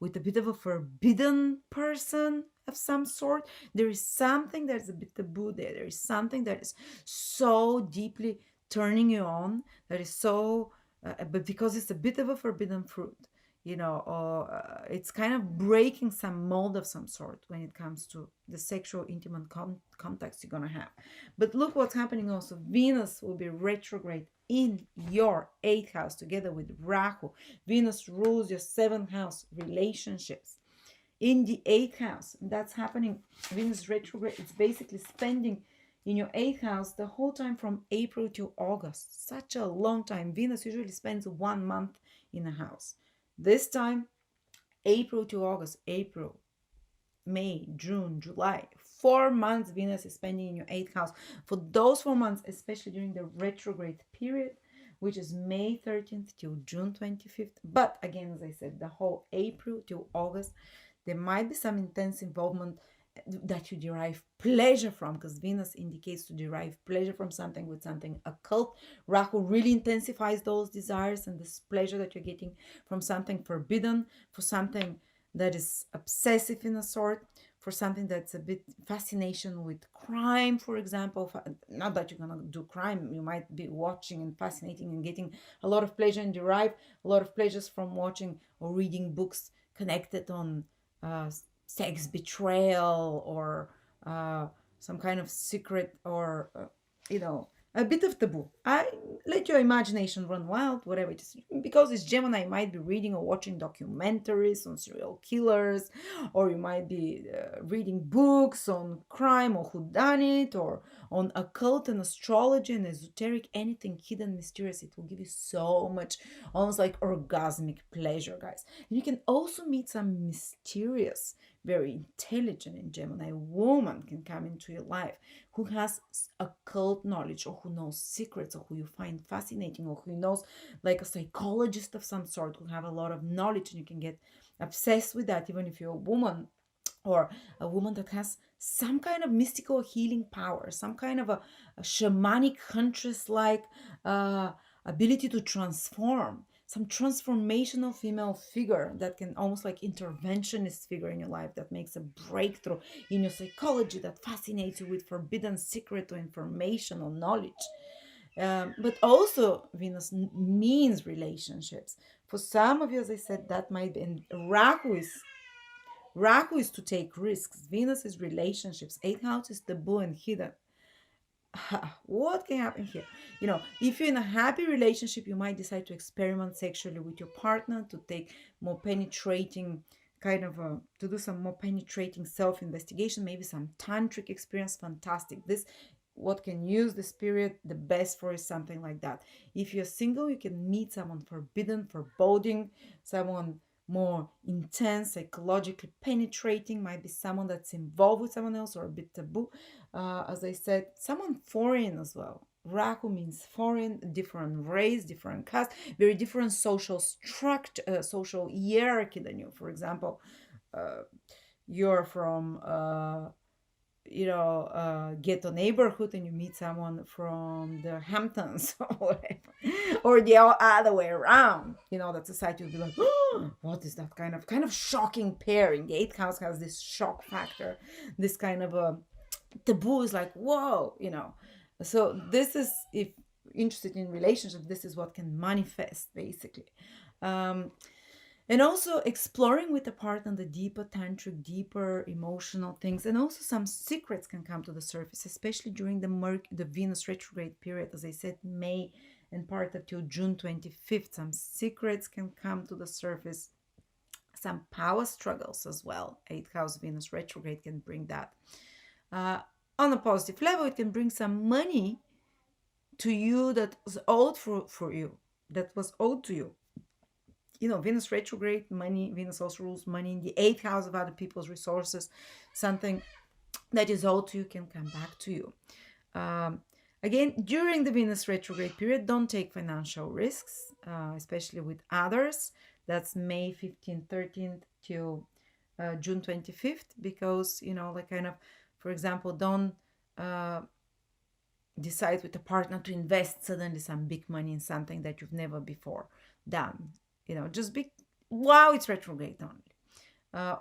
with a bit of a forbidden person of some sort. There is something that's a bit taboo there. There is something that is so deeply turning you on, that is so, but because it's a bit of a forbidden fruit, or it's kind of breaking some mold of some sort when it comes to the sexual intimate context you're gonna have. But look what's happening also. Venus will be retrograde in your eighth house together with Rahu. Venus rules your seventh house, relationships, in the eighth house. That's happening. Venus retrograde, it's basically spending in your eighth house the whole time from April to August. Such a long time. Venus usually spends 1 month in a house. This time, April to August, April, May, June, July, 4 months Venus is spending in your eighth house. For those 4 months, especially during the retrograde period, which is May 13th till June 25th. But again, as I said, the whole April till August, there might be some intense involvement that you derive pleasure from, because Venus indicates to derive pleasure from something with something occult. Rahu really intensifies those desires and this pleasure that you're getting from something forbidden, for something that is obsessive in a sort, for something that's a bit fascination with crime, for example. Not that you're gonna do crime, you might be watching and fascinating and getting a lot of pleasure and derive a lot of pleasures from watching or reading books connected on sex betrayal, or some kind of secret, or a bit of taboo. I let your imagination run wild, whatever it is. Because it's Gemini, you might be reading or watching documentaries on serial killers, or you might be reading books on crime or whodunit, or on occult and astrology and esoteric, anything hidden, mysterious. It will give you so much, almost like orgasmic pleasure, guys. And you can also meet some mysterious, very intelligent in Gemini woman can come into your life who has occult knowledge, or who knows secrets, or who you find fascinating, or who knows, like a psychologist of some sort, who have a lot of knowledge, and you can get obsessed with that, even if you're a woman, or a woman that has some kind of mystical healing power, some kind of a shamanic huntress like ability to transform, some transformational female figure that can almost like interventionist figure in your life, that makes a breakthrough in your psychology, that fascinates you with forbidden secret or information or knowledge. But also Venus means relationships. For some of you, as I said, that might be, and Rahu is to take risks. Venus is relationships. Eighth house is taboo and hidden. what can happen here? If you're in a happy relationship, you might decide to experiment sexually with your partner, to take more penetrating to do some more penetrating self-investigation, maybe some tantric experience. Fantastic. This what can use this period the best for is something like that. If you're single, you can meet someone forbidden, foreboding, someone more intense, psychologically penetrating, might be someone that's involved with someone else or a bit taboo. As I said, someone foreign as well. Rahu means foreign, different race, different caste, very different social structure, social hierarchy than you. For example, uh, you're from ghetto neighborhood and you meet someone from the Hamptons or whatever, or the other way around. That society will be like, oh, what is that kind of shocking pairing? The eighth house has this shock factor, this kind of a taboo is like, whoa. So this is, if interested in relationship, this is what can manifest basically. um and also exploring with a partner the deeper tantric, deeper emotional things, and also some secrets can come to the surface, especially during the Venus retrograde period. As I said, May and part of till June 25th, some secrets can come to the surface, some power struggles as well. Eighth house Venus retrograde can bring that. uh, on a positive level, it can bring some money to you that was owed for you, that was owed to you. Venus retrograde, money. Venus also rules money in the eighth house of other people's resources. Something that is owed to you can come back to you. Um, Again, during the Venus retrograde period, don't take financial risks, especially with others. That's May 15th, 13th till June 25th, because, for example, don't uh, decide with a partner to invest suddenly some big money in something that you've never before done. Just be, wow, it's retrograde only.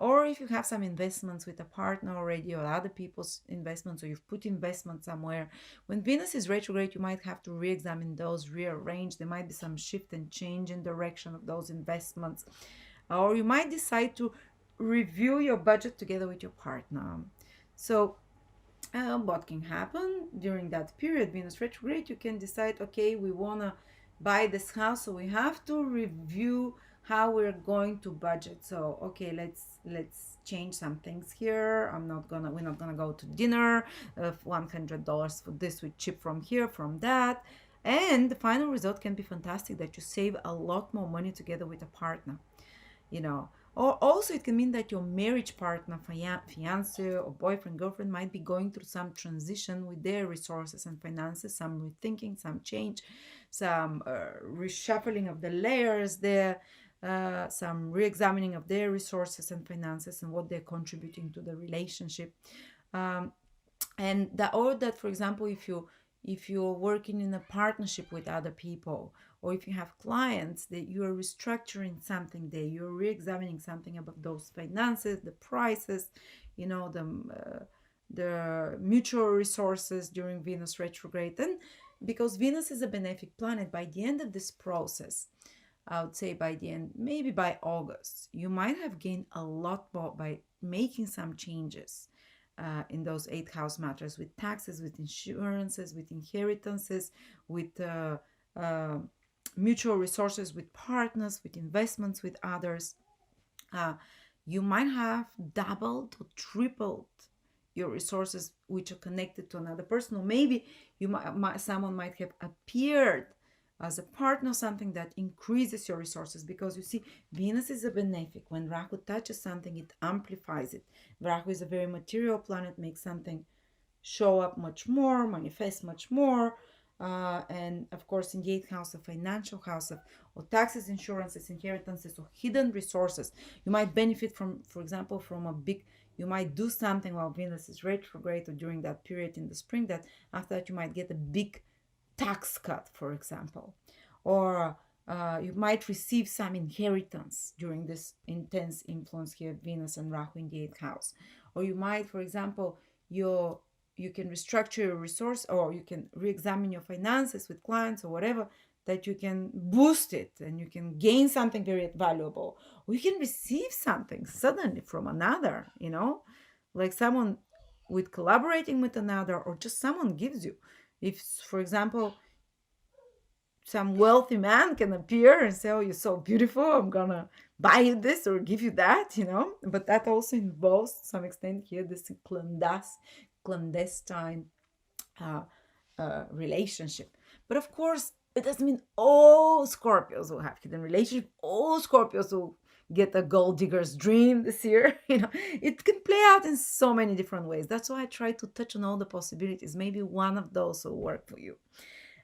Or if you have some investments with a partner already or other people's investments, or you've put investment somewhere, when Venus is retrograde, you might have to re-examine those, rearrange. There might be some shift and change in direction of those investments. Or you might decide to review your budget together with your partner. So what can happen during that period, Venus retrograde, you can decide, okay, we want to buy this house, so we have to review how we're going to budget. So okay, let's change some things here. We're not gonna go to dinner of $100 for this, we chip from here, from that. And the final result can be fantastic, that you save a lot more money together with a partner. Or also it can mean that your marriage partner, fiance or boyfriend, girlfriend, might be going through some transition with their resources and finances, some rethinking, some change, some reshuffling of the layers there, some re-examining of their resources and finances and what they're contributing to the relationship. um, and that, for example, if you're working in a partnership with other people, or if you have clients, that you are restructuring something there, you're re-examining something about those finances, the prices, the mutual resources during Venus retrograde. And because Venus is a benefic planet, by the end of this process, I would say by the end, maybe by August, you might have gained a lot more by making some changes in those eighth house matters, with taxes, with insurances, with inheritances, with uh, mutual resources, with partners, with investments with others. Uh, you might have doubled or tripled your resources which are connected to another person, or maybe someone might have appeared as a partner, something that increases your resources. Because you see, Venus is a benefic. When Rahu touches something, it amplifies it. Rahu is a very material planet, makes something show up much more, manifest much more. And of course, in the eighth house, a financial house of or taxes, insurances, inheritances, or hidden resources, you might benefit from, for example, from a big. You might do something while Venus is retrograde or during that period in the spring, that after that you might get a big tax cut, for example. Or you might receive some inheritance during this intense influence here of Venus and Rahu in the eighth house. Or you might, for example, you can restructure your resource, or you can re-examine your finances with clients or whatever, that you can boost it and you can gain something very valuable, or you can receive something suddenly from another, like someone with collaborating with another, or just someone gives you. If, for example, some wealthy man can appear and say, "Oh, you're so beautiful. I'm gonna buy you this or give you that," But that also involves, to some extent, here this clandestine uh, relationship. But of course, it doesn't mean all Scorpios will have hidden relationship. All Scorpios will get a gold digger's dream this year. It can play out in so many different ways. That's why I try to touch on all the possibilities. Maybe one of those will work for you.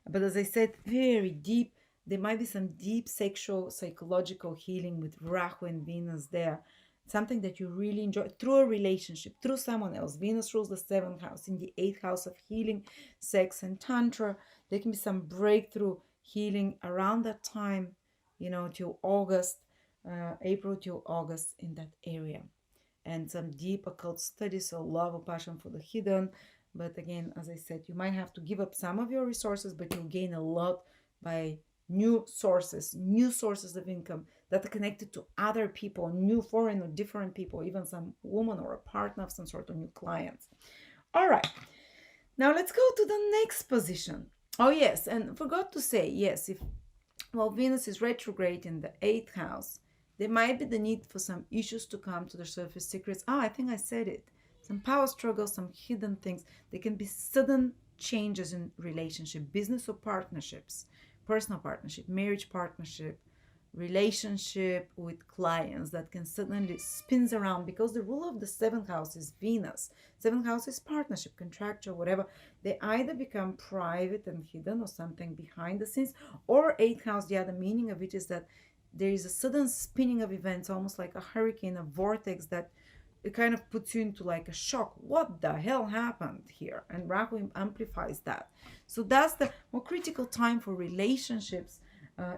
But as I said, very deep. There might be some deep sexual, psychological healing with Rahu and Venus there. Something that you really enjoy through a relationship, through someone else. Venus rules the seventh house, in the eighth house of healing, sex, and tantra. There can be some breakthrough healing around that time, till August, April till August in that area. And some deep occult studies, so love or passion for the hidden. But again, as I said, you might have to give up some of your resources, but you'll gain a lot by new sources of income that are connected to other people, new foreign or different people, even some woman or a partner of some sort of new clients. All right. Now let's go to the next position. Oh, yes. And forgot to say, yes, if Venus is retrograde in the eighth house, there might be the need for some issues to come to the surface, secrets. I think I said it. Some power struggles, some hidden things. There can be sudden changes in relationship, business or partnerships, personal partnership, marriage partnership, relationship with clients that can suddenly spins around, because the rule of the seventh house is Venus. Seventh house is partnership, contractual, whatever. They either become private and hidden or something behind the scenes, or eighth house, the other meaning of it is that there is a sudden spinning of events, almost like a hurricane, a vortex, that it kind of puts you into like a shock. What the hell happened here? And Rahu amplifies that. So that's the more critical time for relationships.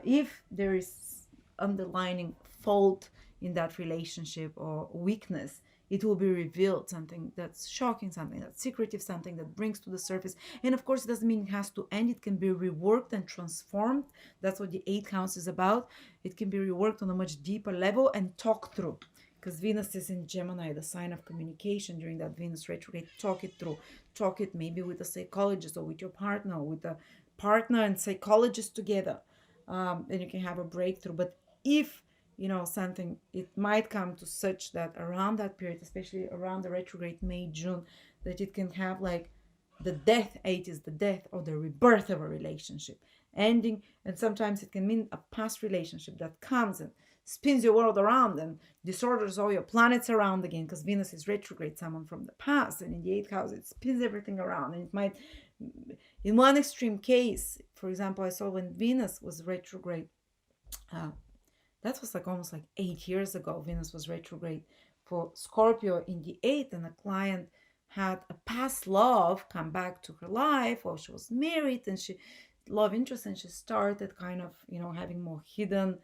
If there is underlying fault in that relationship or weakness, it will be revealed, something that's shocking, something that's secretive, something that brings to the surface. And of course, it doesn't mean it has to end. It can be reworked and transformed. That's what the eighth house is about. It can be reworked on a much deeper level and talked through, because Venus is in Gemini, the sign of communication. During that Venus retrograde, talk it through. Talk it maybe with a psychologist or with your partner, or with a partner and psychologist together. And you can have a breakthrough. But if something, it might come to such that around that period, especially around the retrograde May, June, that it can have like the death. Eight is the death or the rebirth of a relationship ending. And sometimes it can mean a past relationship that comes and spins your world around and disorders all your planets around again, because Venus is retrograde, someone from the past, and in the eighth house it spins everything around. And it might, in one extreme case, for example, I saw when Venus was retrograde, that was like almost like 8 years ago. Venus was retrograde for Scorpio in the eighth, and a client had a past love come back to her life while she was married, and she love interest, and she started kind of having more hidden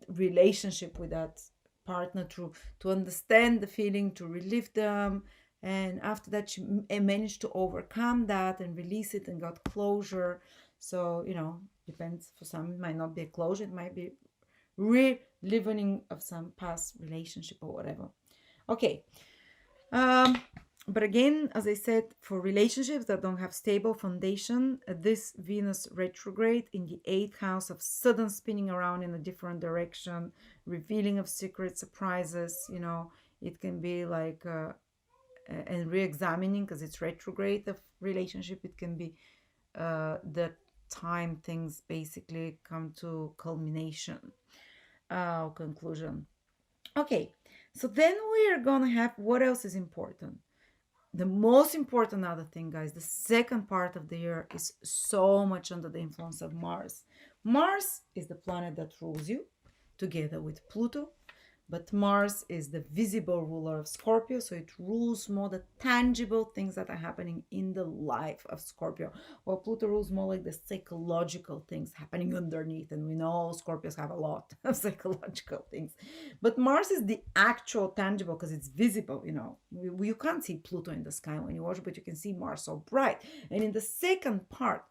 relationship with that partner to understand the feeling, to relieve them. And after that, she managed to overcome that and release it and got closure. So depends. For some, it might not be a closure, it might be reliving of some past relationship or whatever. Okay. But again, as I said, for relationships that don't have stable foundation, this Venus retrograde in the eighth house of sudden spinning around in a different direction, revealing of secret surprises, it can be like, and re-examining, because it's retrograde of relationship, it can be the time things basically come to culmination or conclusion. Okay, so then we are gonna have, what else is important? The most important other thing, guys, the second part of the year is so much under the influence of Mars. Mars is the planet that rules you, together with Pluto. But Mars is the visible ruler of Scorpio, so it rules more the tangible things that are happening in the life of Scorpio. While Pluto rules more like the psychological things happening underneath, and we know Scorpios have a lot of psychological things. But Mars is the actual tangible, because it's visible, you can't see Pluto in the sky when you watch, but you can see Mars so bright. And in the second part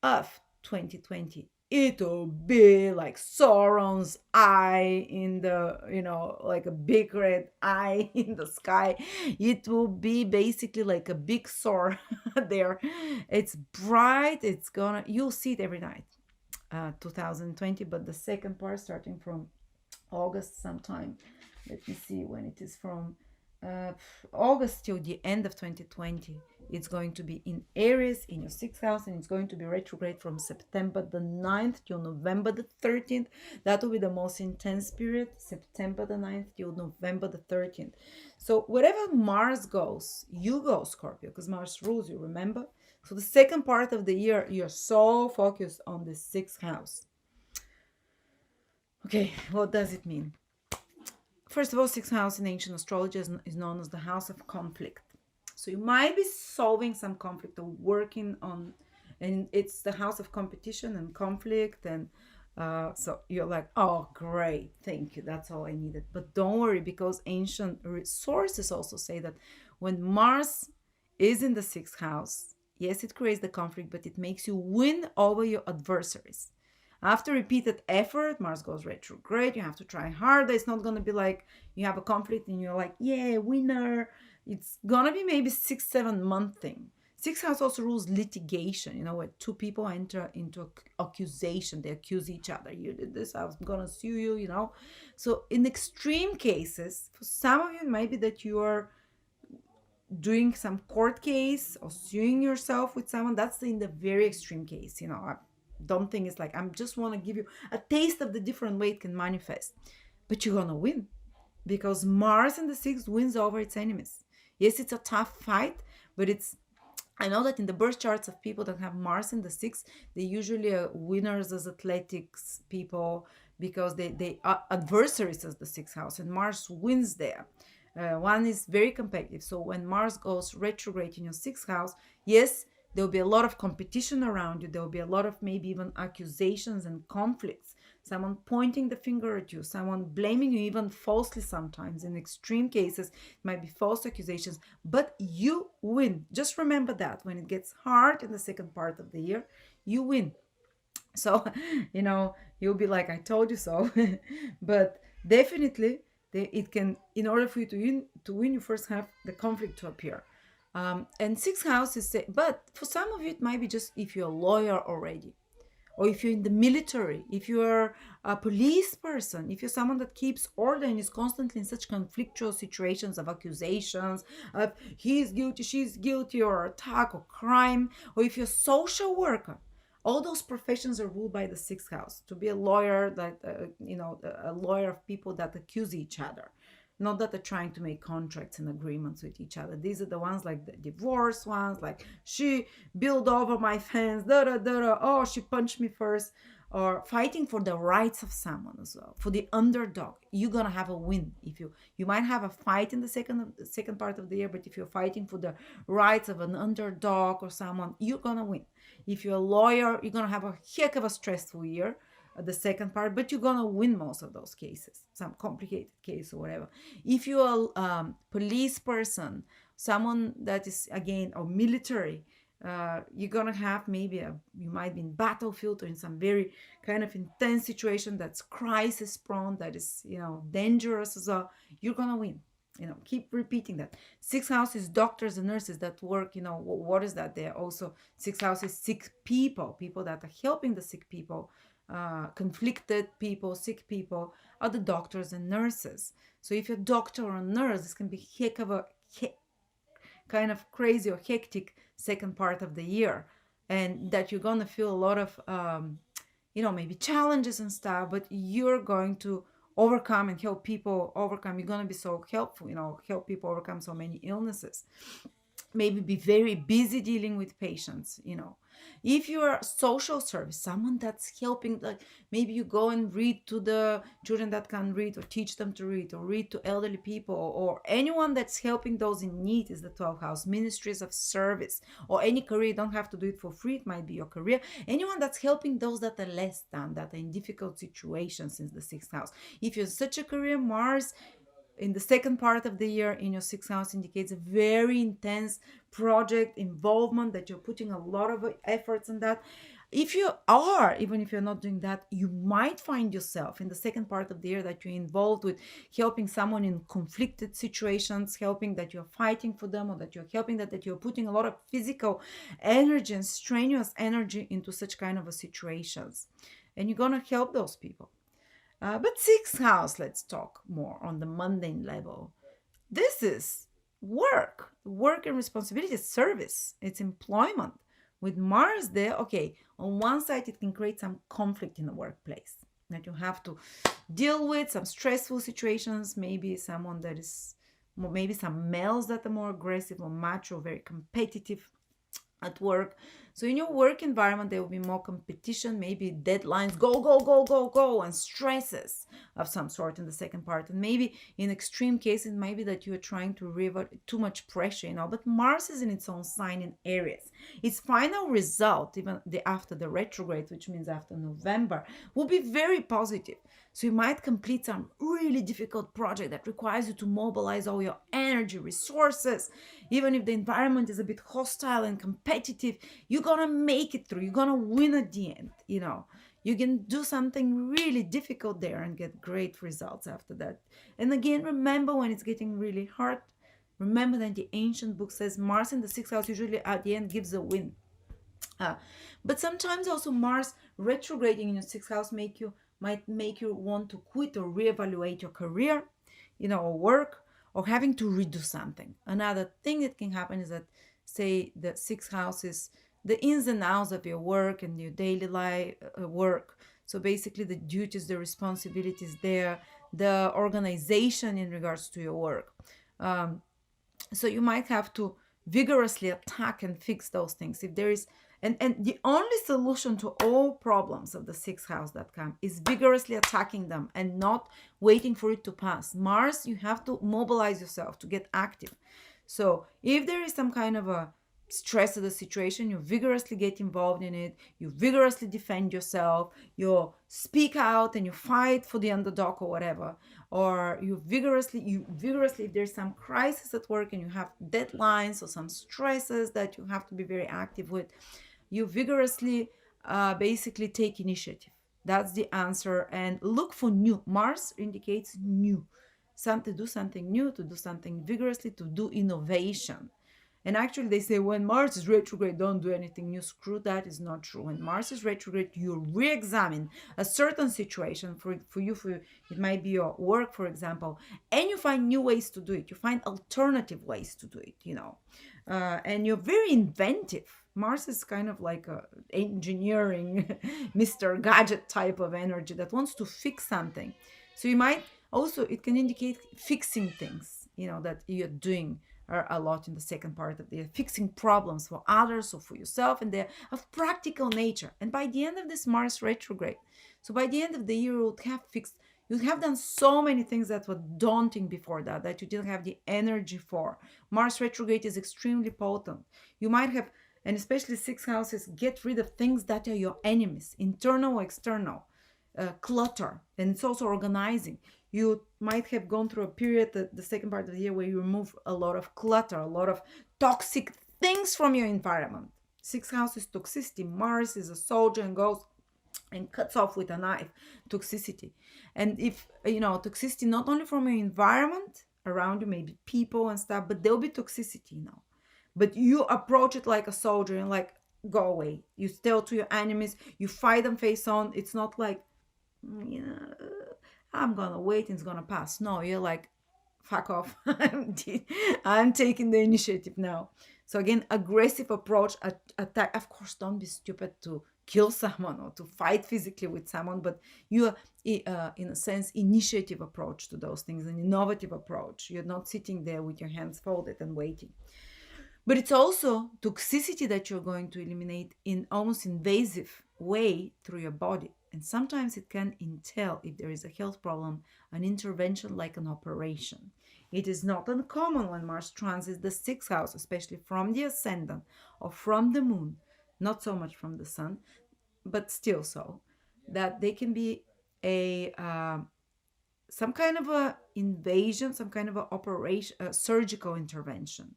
of 2020, it will be like Sauron's eye in the, like a big red eye in the sky. It will be basically like a big sword there. It's bright. You'll see it every night. 2020, but the second part starting from August sometime. Let me see when it is from. uh, August till the end of 2020. It's going to be in Aries in your sixth house, and it's going to be retrograde from September the 9th till November the 13th. That will be the most intense period, September the 9th till November the 13th. So wherever Mars goes, you go, Scorpio, because Mars rules you, remember? So the second part of the year, you're so focused on the sixth house. Okay, what does it mean? First of all, sixth house in ancient astrology is known as the house of conflict. So you might be solving some conflict or working on, and it's the house of competition and conflict. And so you're like, oh, great, thank you. That's all I needed. But don't worry, because ancient sources also say that when Mars is in the sixth house, yes, it creates the conflict, but it makes you win over your adversaries. After repeated effort, Mars goes retrograde. You have to try harder. It's not going to be like you have a conflict and you're like, yeah, winner. It's going to be maybe 6-7 month thing. Sixth house also rules litigation, where two people enter into accusation. They accuse each other. You did this, I'm going to sue you. So in extreme cases, for some of you, it might be that you are doing some court case or suing yourself with someone. That's in the very extreme case. I don't think it's like, I'm just want to give you a taste of the different way it can manifest. But you're gonna win, because Mars in the sixth wins over its enemies. Yes, it's a tough fight, but I know that in the birth charts of people that have Mars in the sixth, they usually are winners as athletics people, because they are adversaries as the sixth house, and Mars wins there. One is very competitive. So when Mars goes retrograde in your sixth house, yes, there will be a lot of competition around you. There will be a lot of maybe even accusations and conflicts. Someone pointing the finger at you, someone blaming you even falsely sometimes. In extreme cases, it might be false accusations, but you win. Just remember that when it gets hard in the second part of the year, you win. So, you'll be like, I told you so. But definitely, it can, in order for you to win, you first have the conflict to appear. And sixth house is, but for some of you, it might be just if you're a lawyer already, or if you're in the military, if you're a police person, if you're someone that keeps order and is constantly in such conflictual situations of accusations of he's guilty, she's guilty, or attack or crime, or if you're a social worker, all those professions are ruled by the sixth house. To be a lawyer, that a lawyer of people that accuse each other, not that they're trying to make contracts and agreements with each other. These are the ones like the divorce ones, like she built over my fence, da da da da. Oh, she punched me first. Or fighting for the rights of someone as well, for the underdog. You're gonna have a win if you might have a fight in the second part of the year, but if you're fighting for the rights of an underdog or someone, you're gonna win. If you're a lawyer, you're gonna have a heck of a stressful year, the second part, but you're gonna win most of those cases, some complicated case or whatever. If you're a police person, someone that is again or military, you're gonna have maybe you might be in battlefield or in some very kind of intense situation that's crisis prone, that is dangerous as well. You're gonna win. Keep repeating that. Sixth house is doctors and nurses that work. What is that? They're also, sixth house is sick people that are helping the sick people, conflicted people, sick people, are the doctors and nurses. So if you're a doctor or a nurse, this can be heck of a kind of crazy or hectic second part of the year, and that you're gonna feel a lot of maybe challenges and stuff, but you're going to overcome and help people overcome. You're gonna be so helpful, help people overcome so many illnesses. Maybe be very busy dealing with patients. If you're social service, someone that's helping, like maybe you go and read to the children that can read, or teach them to read, or read to elderly people, or anyone that's helping those in need, is the 12th house. Ministries of service, or any career. You don't have to do it for free, it might be your career. Anyone that's helping those that are less than, that are in difficult situations, is the 6th house. If you're such a career, Mars in the second part of the year in your sixth house indicates a very intense project involvement, that you're putting a lot of efforts in that. If you are, even if you're not doing that, you might find yourself in the second part of the year that you're involved with helping someone in conflicted situations, helping that you're fighting for them, or that you're helping that you're putting a lot of physical energy and strenuous energy into such kind of a situations. And you're gonna help those people. But sixth house, let's talk more on the mundane level. This is work and responsibility, service, it's employment. With Mars there, okay, on one side, it can create some conflict in the workplace that you have to deal with, some stressful situations, maybe someone that is, maybe some males that are more aggressive or macho, very competitive at work. So in your work environment, there will be more competition, maybe deadlines, go, go, go, go, go, and stresses of some sort in the second part. And maybe in extreme cases, maybe that you are trying to revert too much pressure, but Mars is in its own sign in Aries. Its final result, even after the retrograde, which means after November, will be very positive. So you might complete some really difficult project that requires you to mobilize all your energy, resources. Even if the environment is a bit hostile and competitive, you're gonna make it through. You're gonna win at the end. You can do something really difficult there and get great results after that. And again, remember when it's getting really hard, remember that the ancient book says Mars in the sixth house usually at the end gives a win. Uh, but sometimes also Mars retrograding in your sixth house might make you want to quit or reevaluate your career, or work, or having to redo something. Another thing that can happen is that, say, the sixth house is the ins and outs of your work and your daily life work. So basically, the duties, the responsibilities there, the organization in regards to your work. Um, so you might have to vigorously attack and fix those things if there is, and the only solution to all problems of the sixth house that come is vigorously attacking them and not waiting for it to pass. Mars, you have to mobilize yourself to get active. So if there is some kind of a stress of the situation, you vigorously get involved in it, you vigorously defend yourself, you speak out and you fight for the underdog or whatever, or you vigorously, if there's some crisis at work and you have deadlines or some stresses that you have to be very active with, you vigorously basically take initiative. That's the answer. And look for new. Mars indicates new, something, to do something new, to do something vigorously, to do innovation. And actually, they say when Mars is retrograde, don't do anything new. Screw that, is not true. When Mars is retrograde, you re-examine a certain situation. For it might be your work, for example, and you find new ways to do it. You find alternative ways to do it. And you're very inventive. Mars is kind of like a engineering, Mr. Gadget type of energy that wants to fix something. So you might also, it can indicate fixing things, that you're doing are a lot in the second part of the fixing problems for others or for yourself, and they're of practical nature. And by the end of this Mars retrograde, so by the end of the year, you have done so many things that were daunting before that you didn't have the energy for. Mars retrograde is extremely potent. You might have, and especially six houses, get rid of things that are your enemies, internal or external, clutter, and it's also organizing. You might have gone through a period, the second part of the year, where you remove a lot of clutter, a lot of toxic things from your environment. Sixth house is toxicity. Mars is a soldier and goes and cuts off with a knife toxicity. And if, toxicity not only from your environment around you, maybe people and stuff, but there'll be toxicity. But you approach it like a soldier and like, go away. You tell to your enemies, you fight them face on. It's not like, you know, I'm gonna wait and it's gonna pass. No, you're like, fuck off. I'm taking the initiative now. So again, aggressive approach, attack. Of course, don't be stupid to kill someone or to fight physically with someone, but you are, in a sense, initiative approach to those things, an innovative approach. You're not sitting there with your hands folded and waiting. But it's also toxicity that you're going to eliminate in almost invasive way through your body. And sometimes it can entail, if there is a health problem, an intervention like an operation. It is not uncommon when Mars transits the sixth house, especially from the ascendant or from the moon, not so much from the sun, but still so, that they can be a some kind of a invasion, some kind of a operation, a surgical intervention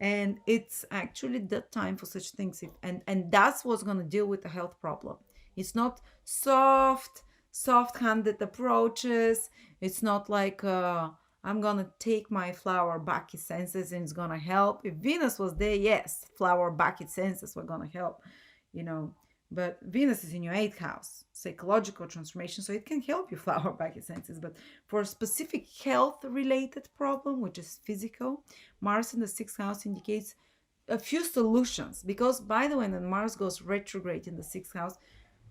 And it's actually the time for such things. And that's what's going to deal with the health problem. It's not soft-handed approaches. It's not like I'm gonna take my flower back its senses and it's gonna help. If Venus was there, yes, flower back its senses were gonna help, you know. But Venus is in your eighth house, psychological transformation, so it can help you flower back its senses. But for a specific health related problem, which is physical, Mars in the sixth house indicates a few solutions. Because, by the way, when Mars goes retrograde in the sixth house,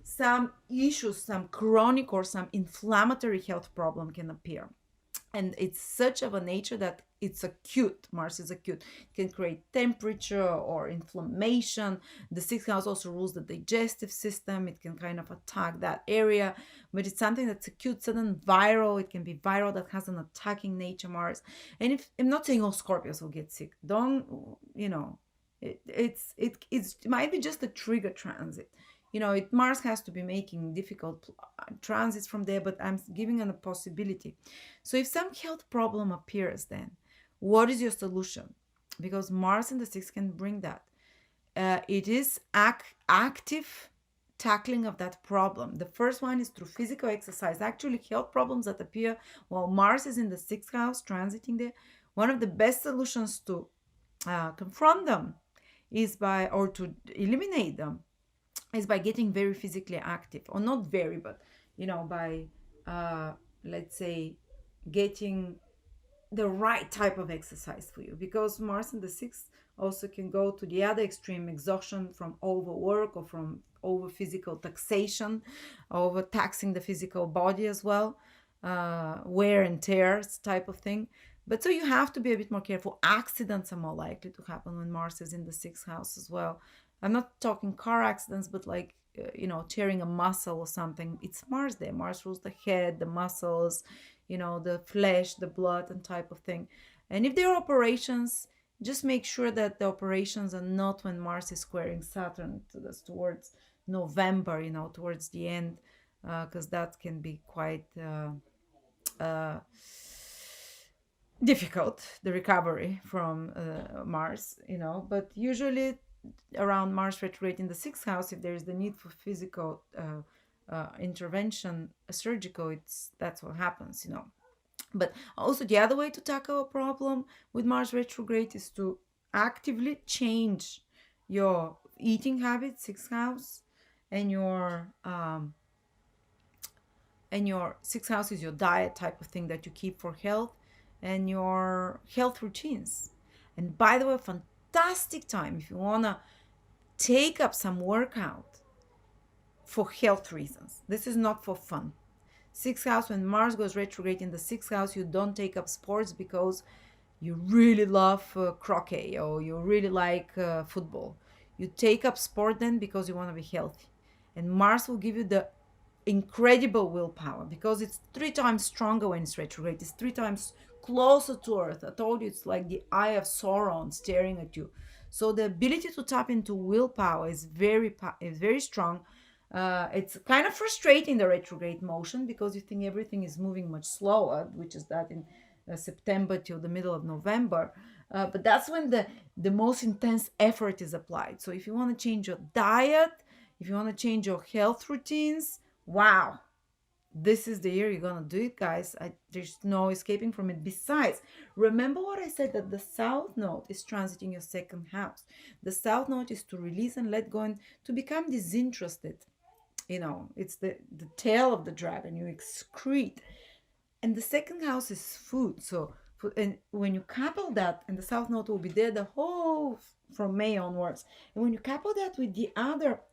some issues, some chronic or some inflammatory health problem can appear. And it's such of a nature that it's acute. Mars is acute. It can create temperature or inflammation. The sixth house also rules the digestive system. It can kind of attack that area, but it's something that's acute, sudden, viral. It can be viral, that has an attacking nature. Mars. And if I'm not saying all Scorpios will get sick, don't, you know, it might be just a trigger transit. Mars has to be making difficult transits from there, but I'm giving it a possibility. So if some health problem appears, then what is your solution? Because Mars in the sixth can bring that. It is active tackling of that problem. The first one is through physical exercise. Actually, health problems that appear while Mars is in the sixth house transiting there, one of the best solutions to confront them is by, or to eliminate them, is by getting very physically active, or not very, but by let's say getting the right type of exercise for you, because Mars in the sixth also can go to the other extreme, exhaustion from overwork or from over physical taxation, over taxing the physical body as well, wear and tears type of thing. But so you have to be a bit more careful. Accidents are more likely to happen when Mars is in the sixth house as well. I'm not talking car accidents, but like tearing a muscle or something. It's Mars there. Mars rules the head, the muscles, the flesh, the blood, and type of thing. And if there are operations, just make sure that the operations are not when Mars is squaring Saturn, towards November, towards the end, because that can be quite uh, difficult, the recovery from Mars, but usually around Mars retrograde in the sixth house, if there is the need for physical intervention, surgical, that's what happens. But also the other way to tackle a problem with Mars retrograde is to actively change your eating habits, sixth house, and your sixth house is your diet type of thing that you keep for health, and your health routines. And by the way, fantastic time if you want to take up some workout for health reasons. This is not for fun. Sixth house, when Mars goes retrograde in the sixth house, you don't take up sports because you really love croquet or you really like football. You take up sport then because you want to be healthy. And Mars will give you the incredible willpower, because it's 3 times stronger when it's retrograde. It's 3 times closer to Earth. I told you, it's like the eye of Sauron staring at you. So the ability to tap into willpower is very strong. It's kind of frustrating, the retrograde motion, because you think everything is moving much slower, which is that in September till the middle of November. But that's when the most intense effort is applied. So if you want to change your diet, if you want to change your health routines, wow, this is the year you're gonna do it, guys. There's no escaping from it. Besides, remember what I said, that the south node is transiting your second house. The south node is to release and let go and to become disinterested. It's the tail of the dragon. You excrete. And the second house is food. So and when you couple that, and the south node will be there the whole from May onwards, and when you couple that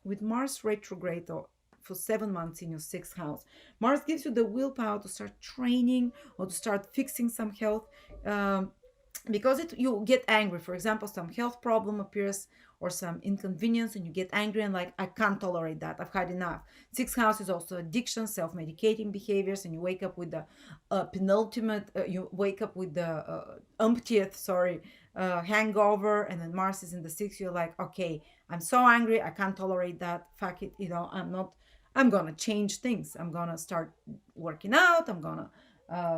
with Mars retrograde, or for 7 months in your sixth house, Mars gives you the willpower to start training or to start fixing some health, because you get angry. For example, some health problem appears or some inconvenience, and you get angry and like, I can't tolerate that, I've had enough. Sixth house is also addiction, self-medicating behaviors, and you wake up with the you wake up with the umptieth, hangover. And then Mars is in the sixth. You're like, okay, I'm so angry, I can't tolerate that, fuck it, I'm gonna change things. I'm gonna start working out. I'm gonna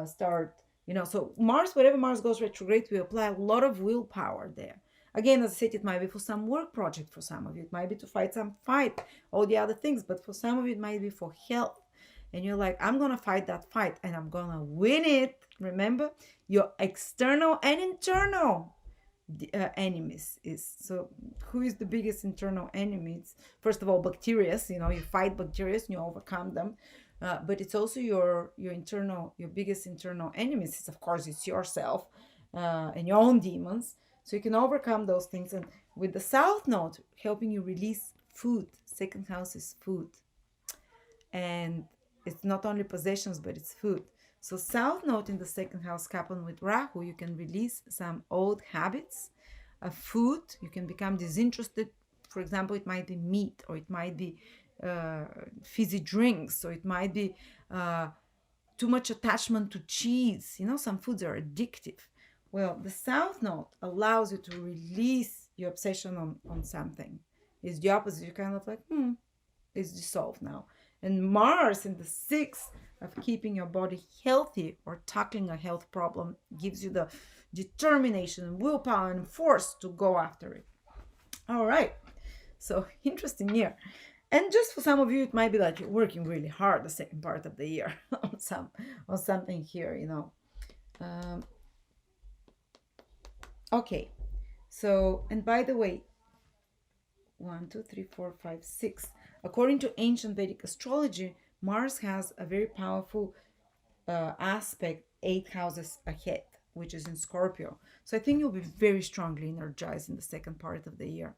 start, so Mars, wherever Mars goes retrograde, we apply a lot of willpower there. Again, as I said, it might be for some work project. For some of you, it might be to fight all the other things. But for some of you, it might be for health. And you're like, I'm going to fight that fight and I'm going to win it. Remember, your external and internal enemies is, so who is the biggest internal enemy? It's first of all bacteria. You fight bacteria and you overcome them, but it's also your biggest internal enemies is, of course, it's yourself, and your own demons. So you can overcome those things. And with the south node helping you release food, second house is food, and it's not only possessions but it's food. So south node in the second house coupled with Rahu, you can release some old habits of food. You can become disinterested. For example, it might be meat, or it might be fizzy drinks, or it might be too much attachment to cheese. Some foods are addictive. Well, the south node allows you to release your obsession on something. It's the opposite. You're kind of like, it's dissolved now. And Mars in the sixth of keeping your body healthy or tackling a health problem gives you the determination and willpower and force to go after it. All right. So interesting year. And just for some of you, it might be like you're working really hard the second part of the year on something here. Okay. So, and by the way, 1, 2, 3, 4, 5, 6. According to ancient Vedic astrology, Mars has a very powerful aspect 8 houses ahead, which is in Scorpio. So I think you'll be very strongly energized in the second part of the year.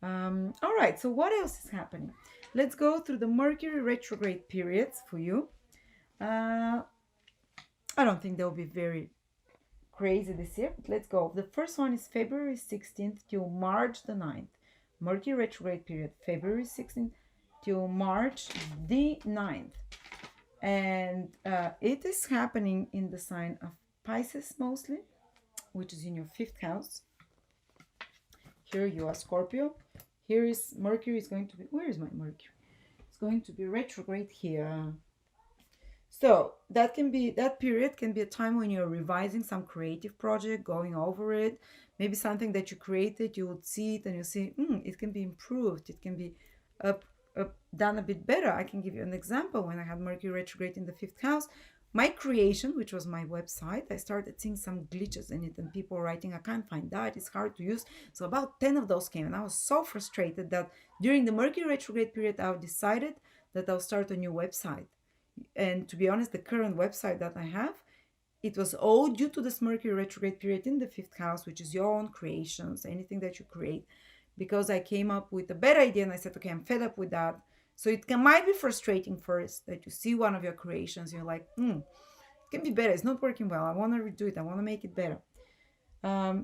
All right, so what else is happening? Let's go through the Mercury retrograde periods for you. I don't think they'll be very crazy this year, but let's go. The first one is February 16th till March the 9th. Mercury retrograde period, February 16th till March the 9th. And it is happening in the sign of Pisces mostly, which is in your 5th house. Here you are Scorpio. Here is Mercury is going to be, where is my Mercury? It's going to be retrograde here. So that period can be a time when you're revising some creative project, going over it. Maybe something that you created, you would see it and you see, it can be improved. It can be done a bit better. I can give you an example. When I had Mercury retrograde in the 5th house, my creation, which was my website, I started seeing some glitches in it and people writing, I can't find that, it's hard to use. So about 10 of those came and I was so frustrated that during the Mercury retrograde period, I decided that I'll start a new website. And to be honest, the current website that I have, it was all due to this Mercury retrograde period in the 5th house, which is your own creations, anything that you create. Because I came up with a better idea and I said, okay, I'm fed up with that. So it might be frustrating first that you see one of your creations, you're like, it can be better. It's not working well. I want to redo it. I want to make it better.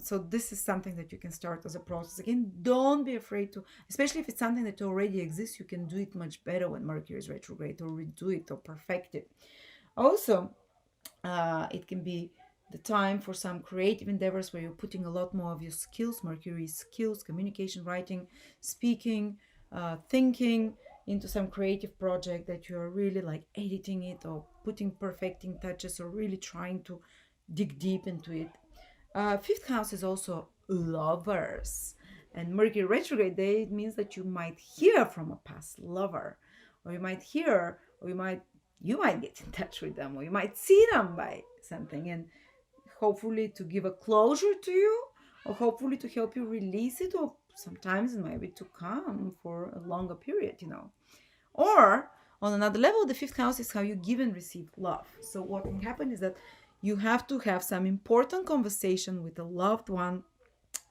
So this is something that you can start as a process. Again, don't be afraid to, especially if it's something that already exists, you can do it much better when Mercury is retrograde, or redo it or perfect it. Also, it can be the time for some creative endeavors where you're putting a lot more of your skills, Mercury skills, communication, writing, speaking, thinking, into some creative project that you're really like editing it or putting perfecting touches or really trying to dig deep into it. 5th house is also lovers, and Mercury retrograde day, it means that you might hear from a past lover, or you might get in touch with them, or you might see them by something, and hopefully to give a closure to you, or hopefully to help you release it, or sometimes it might be to come for a longer period, Or on another level, the 5th house is how you give and receive love. So what can happen is that you have to have some important conversation with a loved one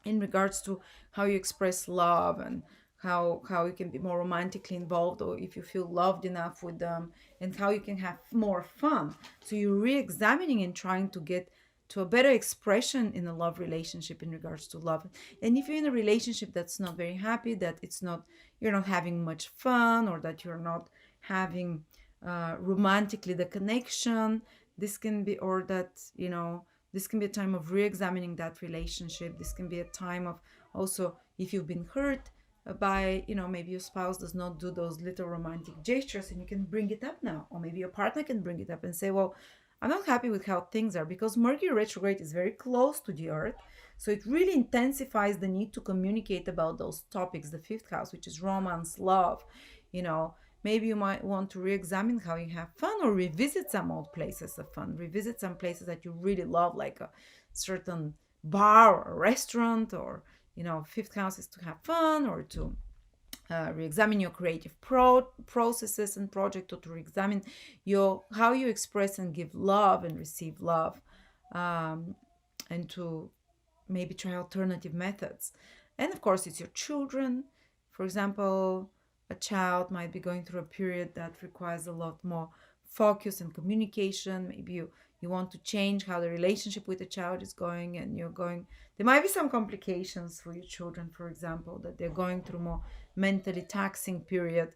in regards to how you express love and how you can be more romantically involved, or if you feel loved enough with them, and how you can have more fun. So you're re-examining and trying to get to a better expression in a love relationship in regards to love. And if you're in a relationship that's not very happy, that you're not having much fun, or that you're not having romantically the connection, this can be, or that, this can be a time of re-examining that relationship. This can be a time of also, if you've been hurt by, maybe your spouse does not do those little romantic gestures, and you can bring it up now, or maybe your partner can bring it up and say, well, I'm not happy with how things are because Mercury retrograde is very close to the Earth. So it really intensifies the need to communicate about those topics. The fifth house, which is romance, love, you know, maybe you might want to re examine how you have fun or revisit some old places of fun, revisit some places that you really love, like a certain bar or restaurant, or, fifth house is to have fun or to re-examine your creative processes and project, or to re-examine your how you express and give love and receive love, um, and to maybe try alternative methods. And of course, it's your children. For example, a child might be going through a period that requires a lot more focus and communication. Maybe you want to change how the relationship with the child is going, and there might be some complications for your children, for example, that they're going through more mentally taxing period,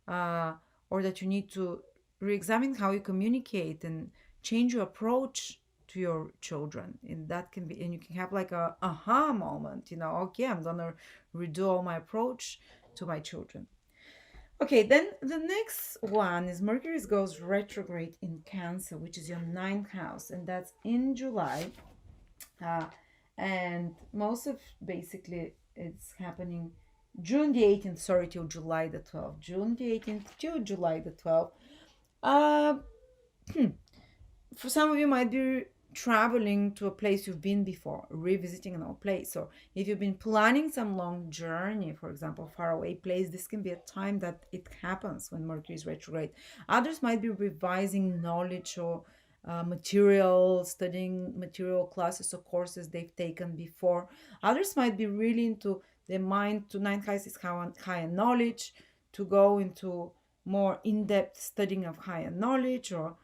uh, or that you need to re-examine how you communicate and change your approach to your children. And that can be, and you can have like a aha moment, okay, I'm gonna redo all my approach to my children. Okay, then the next one is Mercury goes retrograde in Cancer, which is your ninth house, and that's in July. uh, and most of basically it's happening June the 18th, sorry, till July the 12th. June the 18th till July the 12th. uh, for some of you might be traveling to a place you've been before, revisiting an old place, or if you've been planning some long journey, for example, far away place, this can be a time that it happens when Mercury is retrograde. Others might be revising knowledge or material, studying material classes or courses they've taken before. Others might be really into their mind to ninth house is higher knowledge, to go into more in-depth studying of higher knowledge, or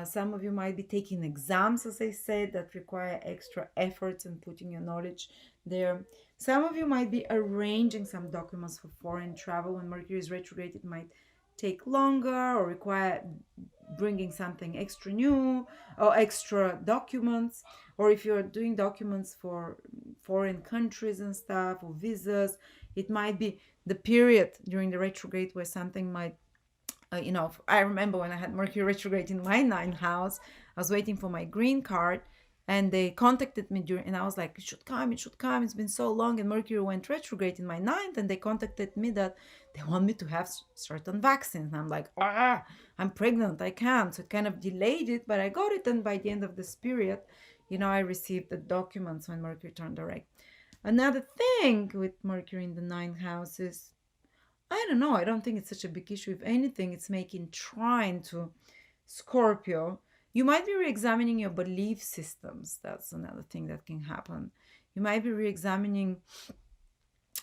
some of you might be taking exams, as I said, that require extra efforts and putting your knowledge there. Some of you might be arranging some documents for foreign travel. When Mercury is retrograde, it might take longer or require bringing something extra new or extra documents. Or if you're doing documents for foreign countries and stuff, or visas, it might be the period during the retrograde where something might I remember when I had Mercury retrograde in my ninth house, I was waiting for my green card, and they contacted me and I was like, it should come, it should come. It's been so long, and Mercury went retrograde in my ninth, and they contacted me that they want me to have certain vaccines. And I'm like, I'm pregnant, I can't. So it kind of delayed it, but I got it, and by the end of this period, I received the documents when Mercury turned direct. Another thing with Mercury in the ninth house is, I don't know. I don't think it's such a big issue. If anything, it's making trine to Scorpio. You might be re-examining your belief systems. That's another thing that can happen. You might be re-examining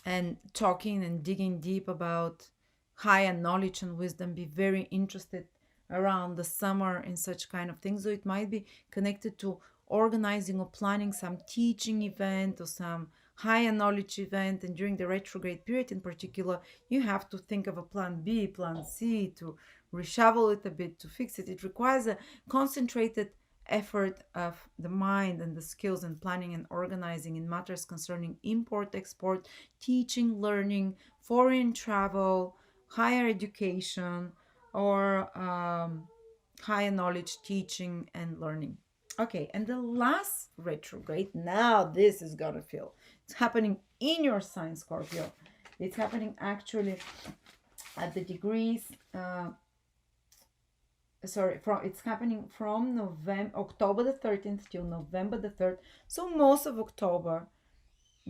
and talking and digging deep about higher knowledge and wisdom. Be very interested around the summer in such kind of things. So it might be connected to organizing or planning some teaching event or some higher knowledge event. And during the retrograde period in particular, you have to think of a plan B, plan C, to reshuffle it a bit, to fix it. It requires a concentrated effort of the mind and the skills and planning and organizing in matters concerning import, export, teaching, learning, foreign travel, higher education, or higher knowledge teaching and learning. Okay, and the last retrograde, now this is gonna feel, it's happening in your sign, Scorpio. It's happening actually at the degrees, it's happening from October the 13th till November the 3rd. So most of October,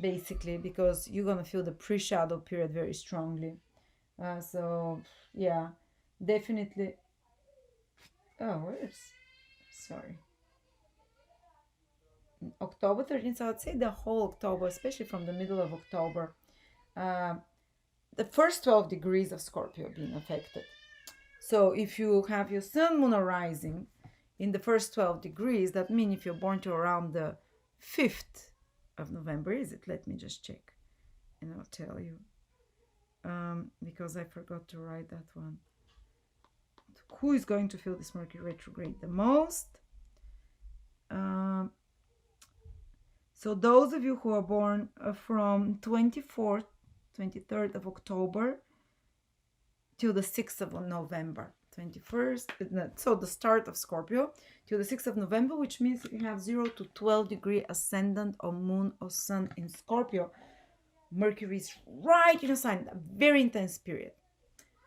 basically, because you're gonna feel the pre-shadow period very strongly. So yeah, definitely. Oh, where's, sorry, October 13th. So I'd say the whole October, especially from the middle of October, uh, the first 12 degrees of Scorpio being affected. So if you have your sun, moon, or rising in the first 12 degrees, that means if you're born to around the 5th of November, is it? Let me just check and I'll tell you. Because I forgot to write that one. Who is going to feel this Mercury retrograde the most? So those of you who are born from 24th, 23rd of October till the 6th of November. 21st, so the start of Scorpio till the 6th of November, which means you have 0 to 12 degree ascendant or moon or sun in Scorpio. Mercury is right in a sign, a very intense period.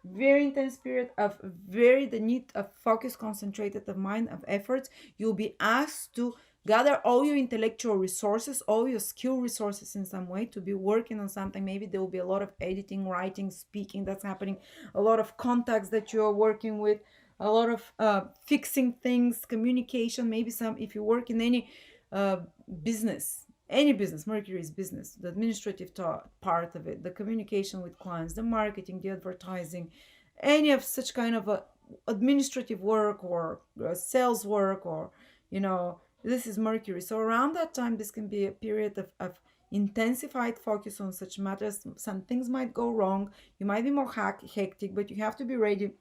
Very intense period of the need of focus, concentrated of mind, of efforts. You'll be asked to gather all your intellectual resources, all your skill resources in some way to be working on something. Maybe there will be a lot of editing, writing, speaking that's happening, a lot of contacts that you are working with, a lot of fixing things, communication, maybe some, if you work in any uh, business, any business, Mercury is business, the administrative part of it, the communication with clients, the marketing, the advertising, any of such kind of administrative work or sales work, or this is Mercury. So around that time, this can be a period of intensified focus on such matters. Some things might go wrong, you might be more hectic, but you have to be ready,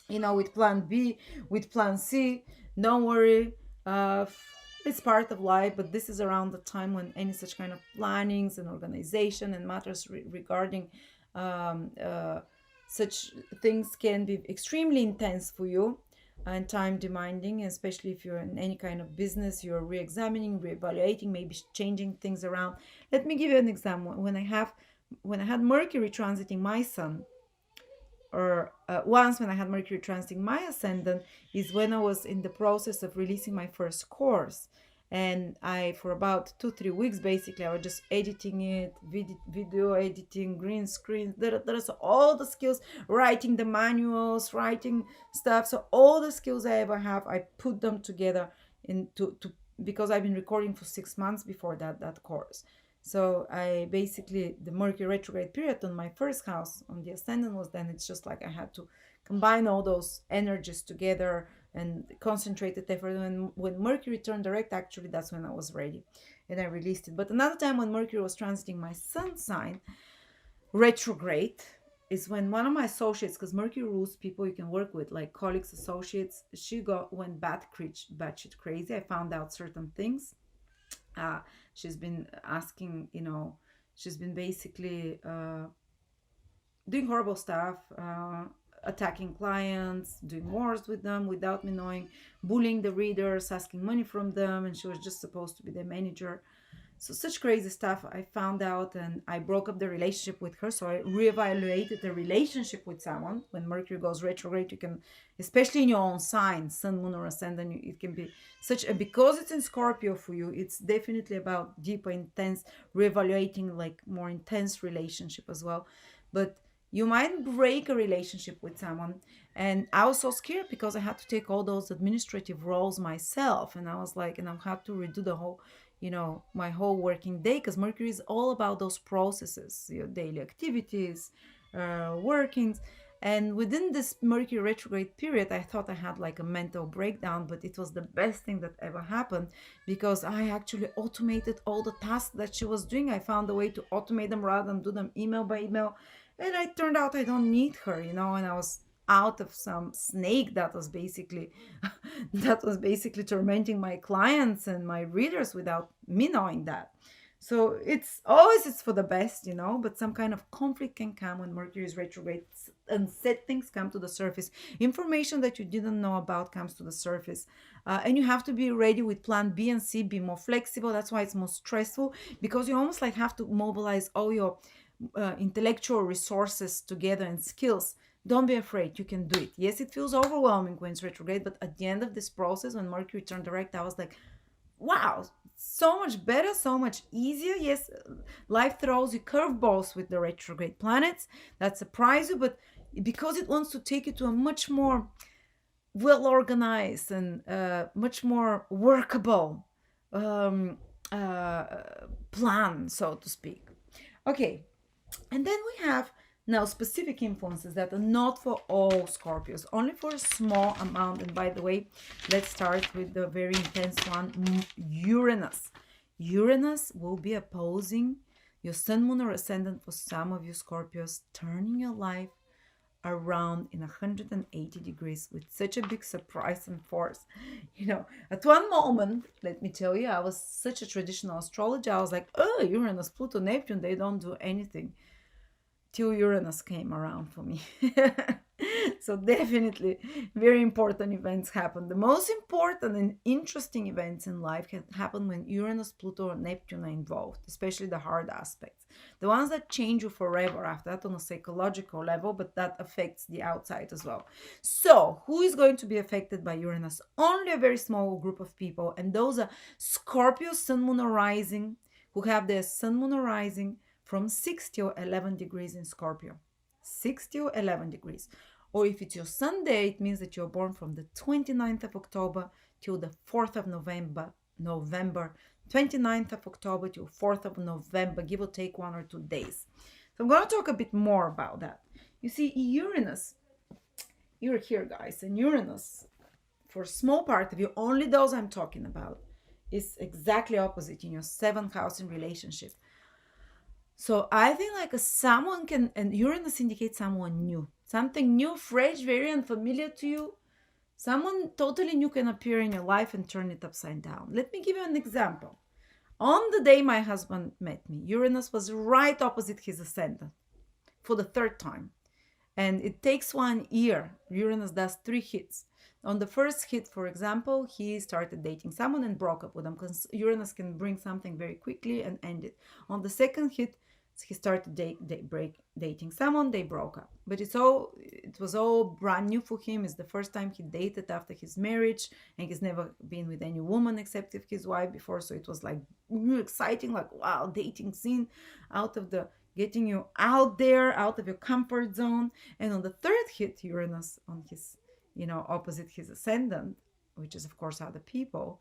with plan B, with plan C. Don't worry. Uh, it's part of life, but this is around the time when any such kind of plannings and organization and matters regarding um, uh, such things can be extremely intense for you and time demanding, especially if you're in any kind of business, you're re-examining, re-evaluating, maybe changing things around. Let me give you an example. When I had Mercury transiting my sun, or once when I had Mercury transiting my ascendant, is when I was in the process of releasing my first course. And for about 2-3 weeks, basically, I was just editing it, video editing, green screen. There's all the skills, writing the manuals, writing stuff. So all the skills I ever have, I put them together because I've been recording for 6 months before that course. So I basically, the Mercury retrograde period on my first house on the ascendant was then, it's just like I had to combine all those energies together and concentrated effort. When Mercury turned direct, actually, that's when I was ready and I released it. But another time when Mercury was transiting my sun sign retrograde is when one of my associates, because Mercury rules people you can work with, like colleagues, associates, she went batshit crazy. I found out certain things. She's been asking, she's been basically doing horrible stuff, attacking clients, doing wars with them without me knowing, bullying the readers, asking money from them, and she was just supposed to be their manager. So such crazy stuff I found out, and I broke up the relationship with her. So I reevaluated the relationship with someone. When Mercury goes retrograde, you can, especially in your own sign, sun, moon, or ascendant, it can be because it's in Scorpio for you, it's definitely about deeper, intense, reevaluating, like more intense relationship as well. But you might break a relationship with someone. And I was so scared because I had to take all those administrative roles myself. And I was like, and I had to redo the whole, my whole working day, because Mercury is all about those processes, your daily activities, workings. And within this Mercury retrograde period, I thought I had like a mental breakdown, but it was the best thing that ever happened, because I actually automated all the tasks that she was doing. I found a way to automate them rather than do them email by email. And it turned out I don't need her, and I was out of some snake that was basically tormenting my clients and my readers without me knowing that. So it's for the best, but some kind of conflict can come when Mercury is retrograde, and set things come to the surface. Information that you didn't know about comes to the surface. And you have to be ready with plan B and C, be more flexible. That's why it's more stressful, because you almost like have to mobilize all your intellectual resources together and skills. Don't be afraid, you can do it. Yes, it feels overwhelming when it's retrograde, but at the end of this process, when Mercury turned direct, I was like, wow, so much better, so much easier. Yes, life throws you curveballs with the retrograde planets that surprise you, but because it wants to take you to a much more well organized and much more workable plan, so to speak. Okay, and then we have now specific influences that are not for all Scorpios, only for a small amount. And by the way, let's start with the very intense one, Uranus. Uranus will be opposing your sun, moon, or ascendant for some of you Scorpios, turning your life around in 180 degrees with such a big surprise and force. At one moment, let me tell you, I was such a traditional astrologer. I was like, oh, Uranus, Pluto, Neptune, they don't do anything. Till Uranus came around for me. So definitely very important events happen. The most important and interesting events in life can happen when Uranus, Pluto, or Neptune are involved, especially the hard aspects. The ones that change you forever after that on a psychological level, but that affects the outside as well. So, who is going to be affected by Uranus? Only a very small group of people, and those are Scorpio, Sun, Moon, or Rising, who have their Sun, Moon, or Rising from 60 or 11 degrees in Scorpio. 60 or 11 degrees. Or if it's your Sunday, it means that you're born from the 29th of October till the 4th of November, 29th of October till 4th of November, give or take 1 or 2 days. So I'm going to talk a bit more about that. You see, Uranus, you're here, guys, and Uranus, for a small part of you, only those I'm talking about, is exactly opposite in your seventh house in relationship. So I think like someone can, and Uranus indicates someone new, something new, fresh, very unfamiliar to you. Someone totally new can appear in your life and turn it upside down. Let me give you an example. On the day my husband met me, Uranus was right opposite his ascendant for the third time. And it takes 1 year. Uranus does 3 hits. On the first hit, for example, he started dating someone and broke up with them because Uranus can bring something very quickly and end it. On the second hit, he started dating someone, they broke up. But it was all brand new for him. It's the first time he dated after his marriage, and he's never been with any woman except his wife before. So it was like new, exciting, like wow, dating scene, out of the getting you out there, out of your comfort zone. And on the third hit, Uranus on his, opposite his ascendant, which is of course other people,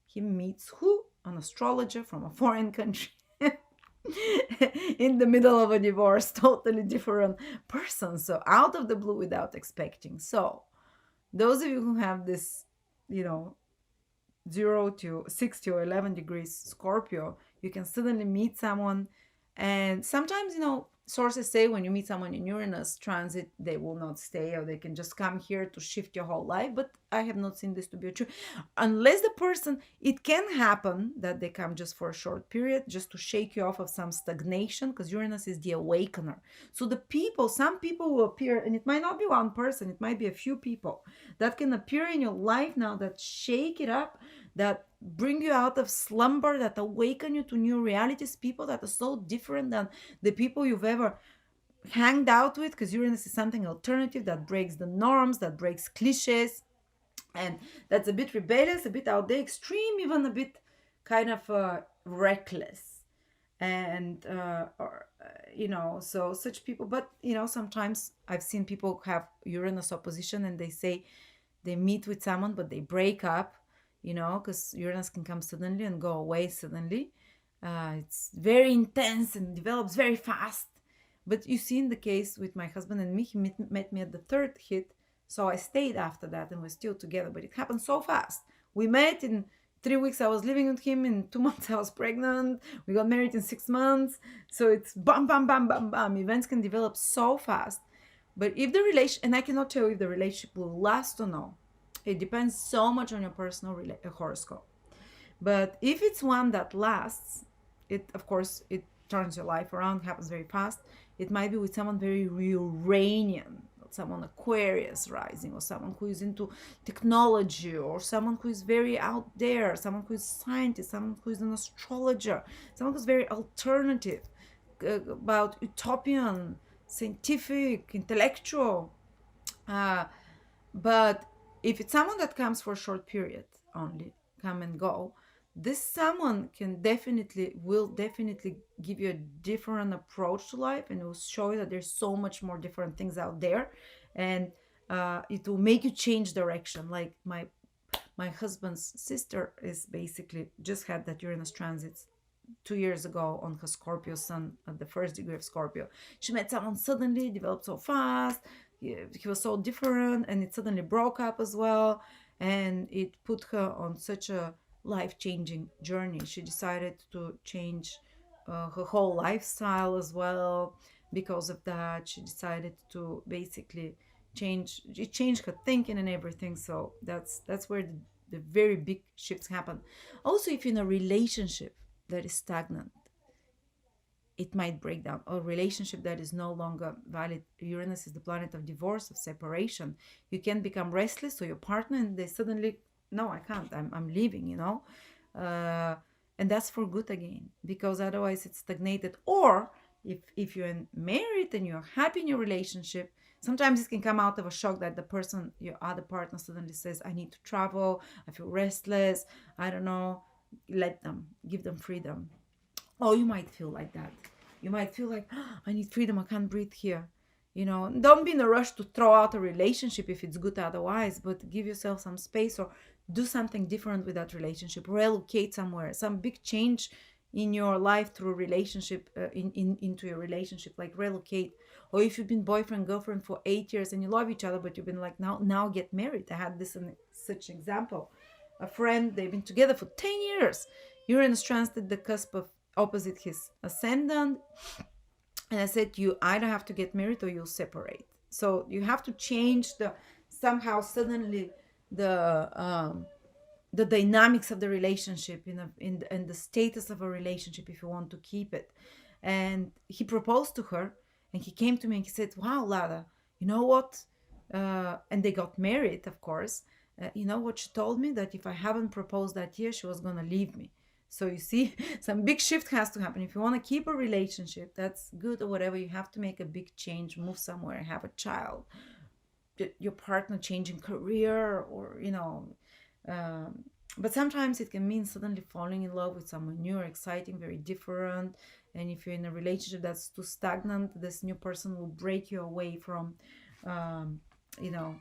he meets who? An astrologer from a foreign country. In the middle of a divorce, totally different person. So out of the blue without expecting. So those of you who have this, 0 to 60 or 11 degrees Scorpio, you can suddenly meet someone. And sometimes, sources say when you meet someone in Uranus transit, they will not stay or they can just come here to shift your whole life. But I have not seen this to be true. Unless the person, it can happen that they come just for a short period, just to shake you off of some stagnation, because Uranus is the awakener. So some people will appear, and it might not be one person, it might be a few people that can appear in your life now that shake it up, that bring you out of slumber, that awaken you to new realities, people that are so different than the people you've ever hanged out with, because Uranus is something alternative that breaks the norms, that breaks cliches, and that's a bit rebellious, a bit out there, extreme, even a bit kind of reckless. And so such people, but sometimes I've seen people have Uranus opposition and they say they meet with someone but they break up, because Uranus can come suddenly and go away suddenly. It's very intense and develops very fast. But you see, in the case with my husband and me, he met me at the third hit, so I stayed after that and we're still together. But it happened so fast. We met in 3 weeks. I was living with him. In 2 months, I was pregnant. We got married in 6 months. So it's bam, bam, bam, bam, bam. Events can develop so fast. But if the relation, and I cannot tell you if the relationship will last or no. It depends so much on your personal horoscope. But if it's one that lasts, of course, it turns your life around, happens very fast. It might be with someone very Uranian, someone Aquarius rising, or someone who is into technology, or someone who is very out there, someone who is a scientist, someone who is an astrologer, someone who's very alternative, about utopian, scientific, intellectual. But if it's someone that comes for a short period only, come and go, this someone will definitely give you a different approach to life, and it will show you that there's so much more different things out there, and it will make you change direction. Like my husband's sister is basically just had that Uranus transits 2 years ago on her Scorpio sun at the first degree of Scorpio. She met someone suddenly, developed so fast. He was so different, and it suddenly broke up as well. And it put her on such a life-changing journey. She decided to change her whole lifestyle as well. Because of that, she decided to basically change her thinking and everything. So that's where the very big shifts happen. Also, if you're in a relationship that is stagnant, it might break down. A relationship that is no longer valid. Uranus is the planet of divorce, of separation. You can become restless, or your partner, and they suddenly, no, I can't. I'm leaving. Uh, and that's for good again, because otherwise it's stagnated. Or if you're married and you're happy in your relationship, sometimes it can come out of a shock that the person, your other partner, suddenly says, I need to travel, I feel restless, I don't know. Let them, give them freedom. Or you might feel like that. You might feel like, I need freedom, I can't breathe here. Don't be in a rush to throw out a relationship if it's good otherwise, but give yourself some space, or do something different with that relationship. Relocate somewhere, some big change in your life through a relationship, into your relationship, like relocate. Or if you've been boyfriend girlfriend for 8 years and you love each other, but you've been like, now get married. I had this such example. A friend, they've been together for 10 years. Uranus transited the cusp of opposite his ascendant, and I said, you either have to get married or you'll separate. So you have to change the, somehow suddenly, the dynamics of the relationship, in the status of a relationship, if you want to keep it. And he proposed to her, and he came to me and he said, wow, Lada, you know what, and they got married, of course. You know what she told me? That if I haven't proposed that year, she was going to leave me. So you see, some big shift has to happen. If you want to keep a relationship, that's good or whatever, you have to make a big change, move somewhere, have a child, your partner changing career, or um, but sometimes it can mean suddenly falling in love with someone new or exciting, very different. And if you're in a relationship that's too stagnant, this new person will break you away um, you know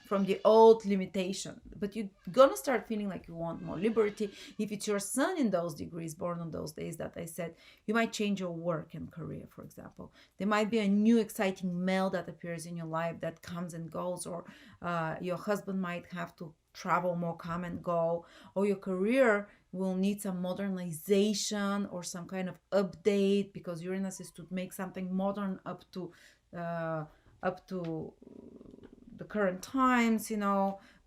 from the old limitation. But you're gonna start feeling like you want more liberty. If it's your son in those degrees, born on those days that I said, you might change your work and career, for example. There might be a new exciting male that appears in your life that comes and goes, or your husband might have to travel more, come and go, or your career will need some modernization or some kind of update, because Uranus is to make something modern uh, up to the current times.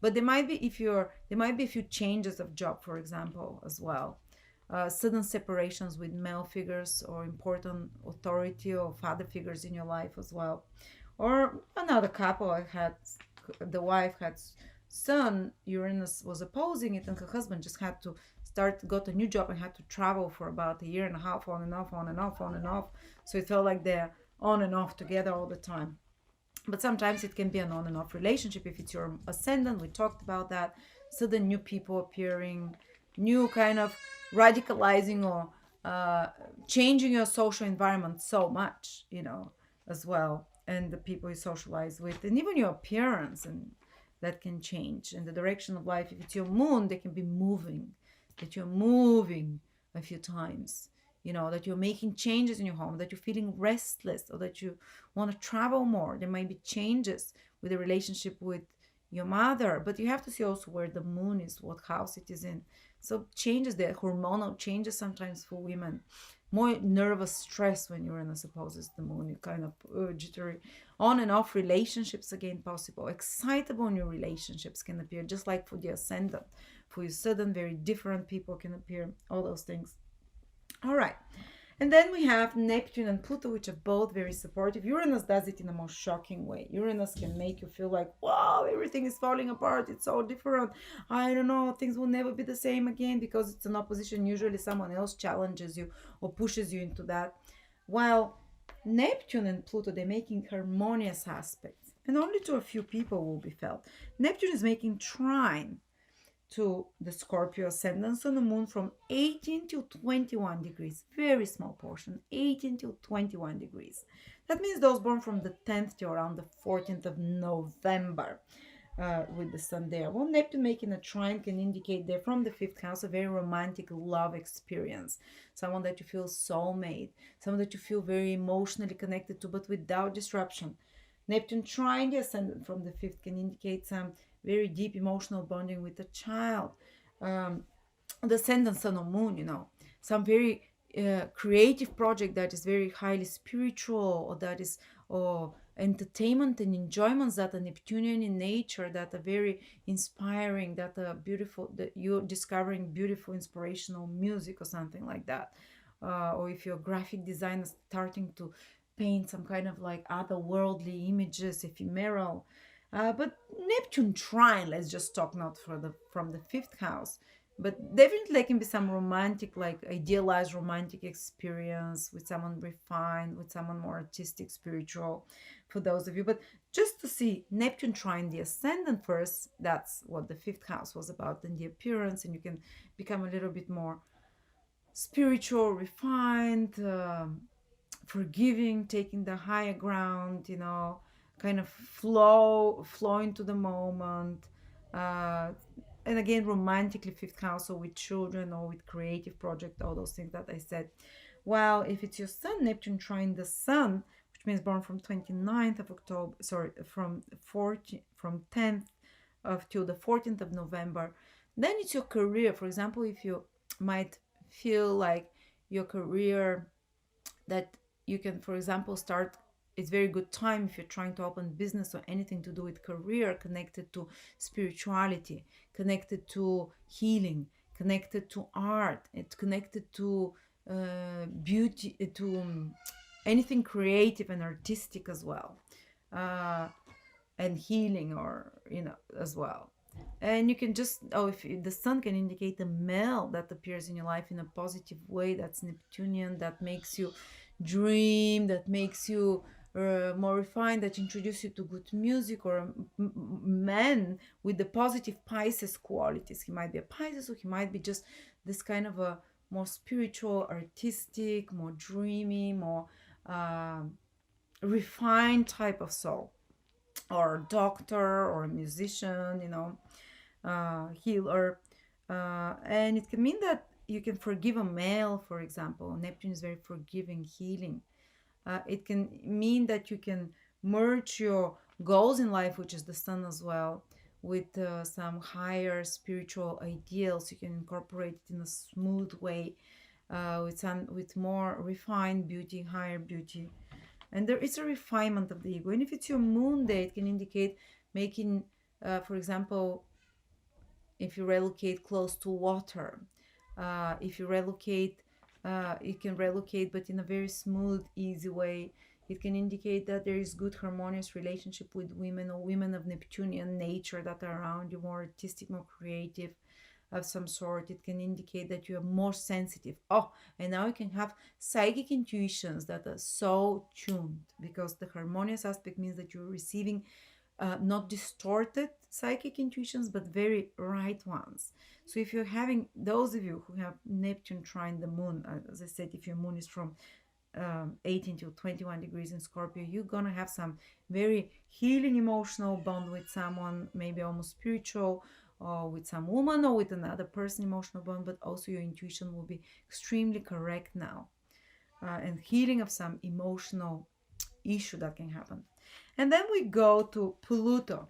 But there might be a few changes of job, for example, as well. Sudden separations with male figures or important authority or father figures in your life as well. Or another couple, I had, the wife had son, Uranus was opposing it, and her husband just had to got a new job and had to travel for about a year and a half, on and off, on and off, on and off. So it felt like they're on and off together all the time. But sometimes it can be an on and off relationship. If it's your ascendant, we talked about that. Sudden new people appearing, new kind of radicalizing, or changing your social environment so much, as well. And the people you socialize with, and even your appearance, and that can change. And the direction of life, if it's your moon, they can be moving, that you're moving a few times, that you're making changes in your home, that you're feeling restless, or that you want to travel more. There might be changes with the relationship with your mother, but you have to see also where the moon is, what house it is in. So changes there, hormonal changes sometimes for women, more nervous stress when Uranus opposes the moon, you kind of jittery. On and off relationships again possible. Excitable new relationships can appear, just like for the ascendant. For your sudden, very different people can appear, all those things. All right. And then we have Neptune and Pluto, which are both very supportive. Uranus does it in a most shocking way. Uranus can make you feel like, wow, everything is falling apart. It's so different. I don't know, things will never be the same again, because it's an opposition. Usually someone else challenges you or pushes you into that. While Neptune and Pluto, they're making harmonious aspects, and only to a few people will be felt. Neptune is making trine to the Scorpio ascendant on the moon from 18 to 21 degrees. Very small portion, 18 to 21 degrees. That means those born from the 10th to around the 14th of November, with the sun there. Well, Neptune making a trine can indicate they're from the fifth house, a very romantic love experience. Someone that you feel soulmate, someone that you feel very emotionally connected to, but without disruption. Neptune trine the ascendant from the fifth can indicate some very deep emotional bonding with a child. The ascendant sun or moon, some very creative project that is very highly spiritual, or that is, or entertainment and enjoyments that are Neptunian in nature, that are very inspiring, that are beautiful, that you're discovering beautiful inspirational music or something like that. or if you're a graphic designer starting to paint some kind of like otherworldly images, ephemeral. But Neptune trine, let's just talk not for the from the fifth house, but definitely there can be some romantic, like idealized romantic experience with someone refined, with someone more artistic, spiritual, for those of you. But just to see Neptune trine the ascendant first, that's what the fifth house was about, and the appearance, and you can become a little bit more spiritual, refined, forgiving, taking the higher ground, kind of flow into the moment. Uh, and again, romantically, fifth house, or with children, or with creative project, all those things that I said. While if it's your sun, Neptune trine the sun, which means born from 29th of October, sorry, from 10th of till the 14th of November, then it's your career. For example, if you might feel like your career, that you can, for example, start, it's very good time if you're trying to open business or anything to do with career connected to spirituality, connected to healing, connected to art, it's connected to beauty, to anything creative and artistic as well, uh, and healing, or as well. And you can just, oh, if the sun can indicate a male that appears in your life in a positive way, that's Neptunian, that makes you dream, that makes you more refined, that introduce you to good music, or a man with the positive Pisces qualities. He might be a Pisces, or he might be just this kind of a more spiritual, artistic, more dreamy, more uh, refined type of soul, or a doctor, or a musician, healer. And it can mean that you can forgive a male, for example. Neptune is very forgiving, healing. It can mean that you can merge your goals in life, which is the sun as well, with some higher spiritual ideals. You can incorporate it in a smooth way, with more refined beauty, higher beauty. And there is a refinement of the ego. And if it's your moon day, it can indicate making, for example, if you relocate close to water, if you relocate, you can relocate, but in a very smooth, easy way. It can indicate that there is good harmonious relationship with women, or women of Neptunian nature that are around you, more artistic, more creative of some sort. It can indicate that you are more sensitive. Oh, and now you can have psychic intuitions that are so tuned, because the harmonious aspect means that you're receiving not distorted psychic intuitions, but very right ones. So if you're having, those of you who have Neptune trine the moon, as I said, if your moon is from 18 to 21 degrees in Scorpio, you're gonna have some very healing emotional bond with someone, maybe almost spiritual, or with some woman, or with another person, emotional bond, but also your intuition will be extremely correct now, and healing of some emotional issue that can happen. And then we go to Pluto.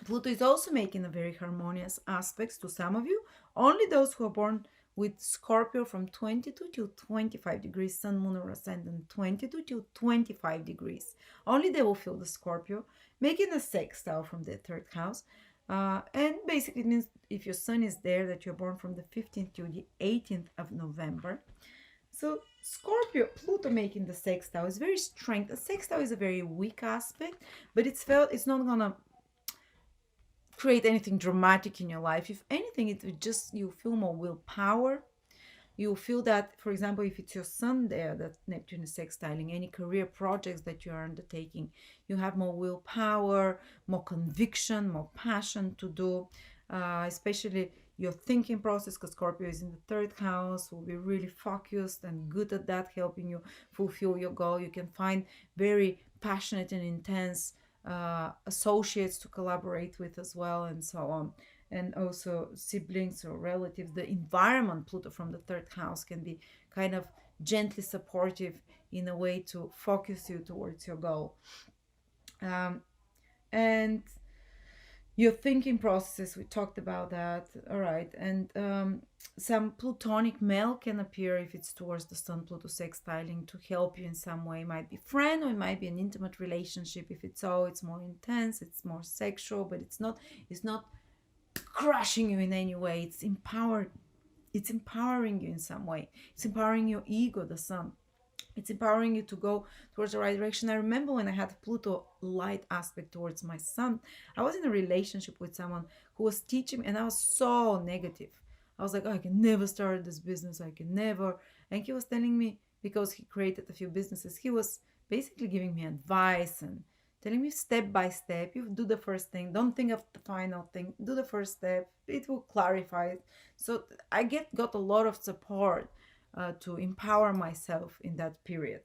Pluto is also making a very harmonious aspects to some of you. Only those who are born with Scorpio from 22 to 25 degrees, Sun, Moon, or Ascendant 22 to 25 degrees. Only they will feel the Scorpio, making a sextile from the third house. And basically it means if your Sun is there, that you're born from the 15th to the 18th of November. So Scorpio, Pluto making the sextile is very strength. A sextile is a very weak aspect, but it's not gonna create anything dramatic in your life. If anything, it would just, you feel more willpower. You feel that, for example, if it's your sun there, that Neptune is sextiling any career projects that you are undertaking, you have more willpower, more conviction, more passion to do, especially your thinking process, because Scorpio is in the third house, will be really focused and good at that, helping you fulfill your goal. You can find very passionate and intense associates to collaborate with as well, and so on. And also siblings or relatives. The environment, Pluto from the third house, can be kind of gently supportive in a way to focus you towards your goal. And your thinking processes, we talked about that. All right. And some plutonic male can appear if it's towards the sun Pluto sextiling, to help you in some way. It might be friend, or it might be an intimate relationship. If it's so, it's more intense, it's more sexual, but it's not crushing you in any way. It's It's empowering you in some way. It's empowering your ego, the sun. It's empowering you to go towards the right direction. I remember when I had Pluto light aspect towards my sun, I was in a relationship with someone who was teaching me, and I was so negative. I was like, oh, I can never start this business. I can never. And he was telling me, because he created a few businesses, he was basically giving me advice and telling me step by step, you do the first thing, don't think of the final thing, do the first step, it will clarify it. So I got a lot of support to empower myself in that period.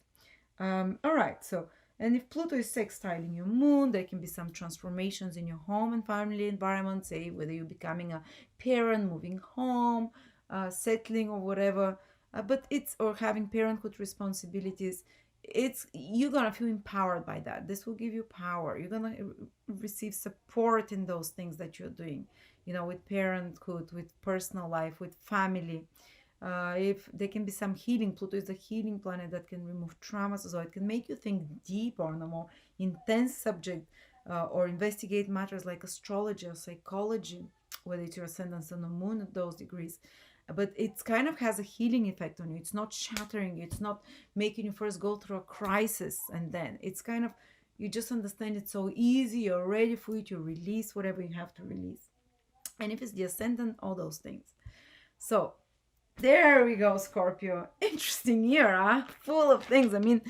All right, so, and if Pluto is sextiling your moon, there can be some transformations in your home and family environment, say whether you're becoming a parent, moving home, settling or whatever, but it's, or having parenthood responsibilities. It's, you're gonna feel empowered by that. This will give you power. You're gonna receive support in those things that you're doing, you know, with parenthood, with personal life, with family. If there can be some healing, Pluto is a healing planet that can remove traumas, so it can make you think deeper on a more intense subject, or investigate matters like astrology or psychology, whether it's your ascendant, sun, or moon at those degrees. But it's kind of has a healing effect on you. It's not shattering you. It's not making you first go through a crisis and then it's kind of, you just understand it's so easy. You're ready for it. You release whatever you have to release. And if it's the ascendant, all those things. So there we go, Scorpio. Interesting year, huh? Full of things. I mean,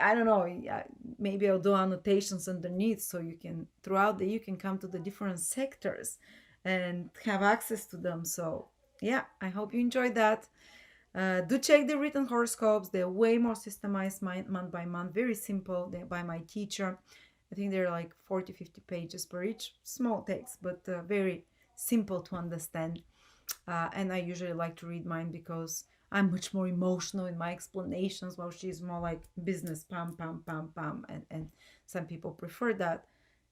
I don't know. Maybe I'll do annotations underneath so you can, throughout the, you can come to the different sectors and have access to them. So, yeah, I hope you enjoyed that. Do check the written horoscopes. They're way more systemized month by month. Very simple. They're by my teacher. I think they're like 40, 50 pages per each. Small text, but very simple to understand. And I usually like to read mine because I'm much more emotional in my explanations, while she's more like business, pam, pam, pam, pam. And some people prefer that,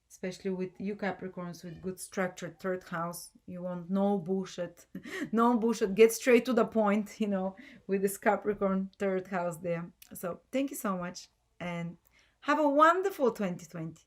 especially with you Capricorns with good structured third house. You want no bullshit, no bullshit. Get straight to the point, you know, with this Capricorn third house there. So thank you so much and have a wonderful 2020.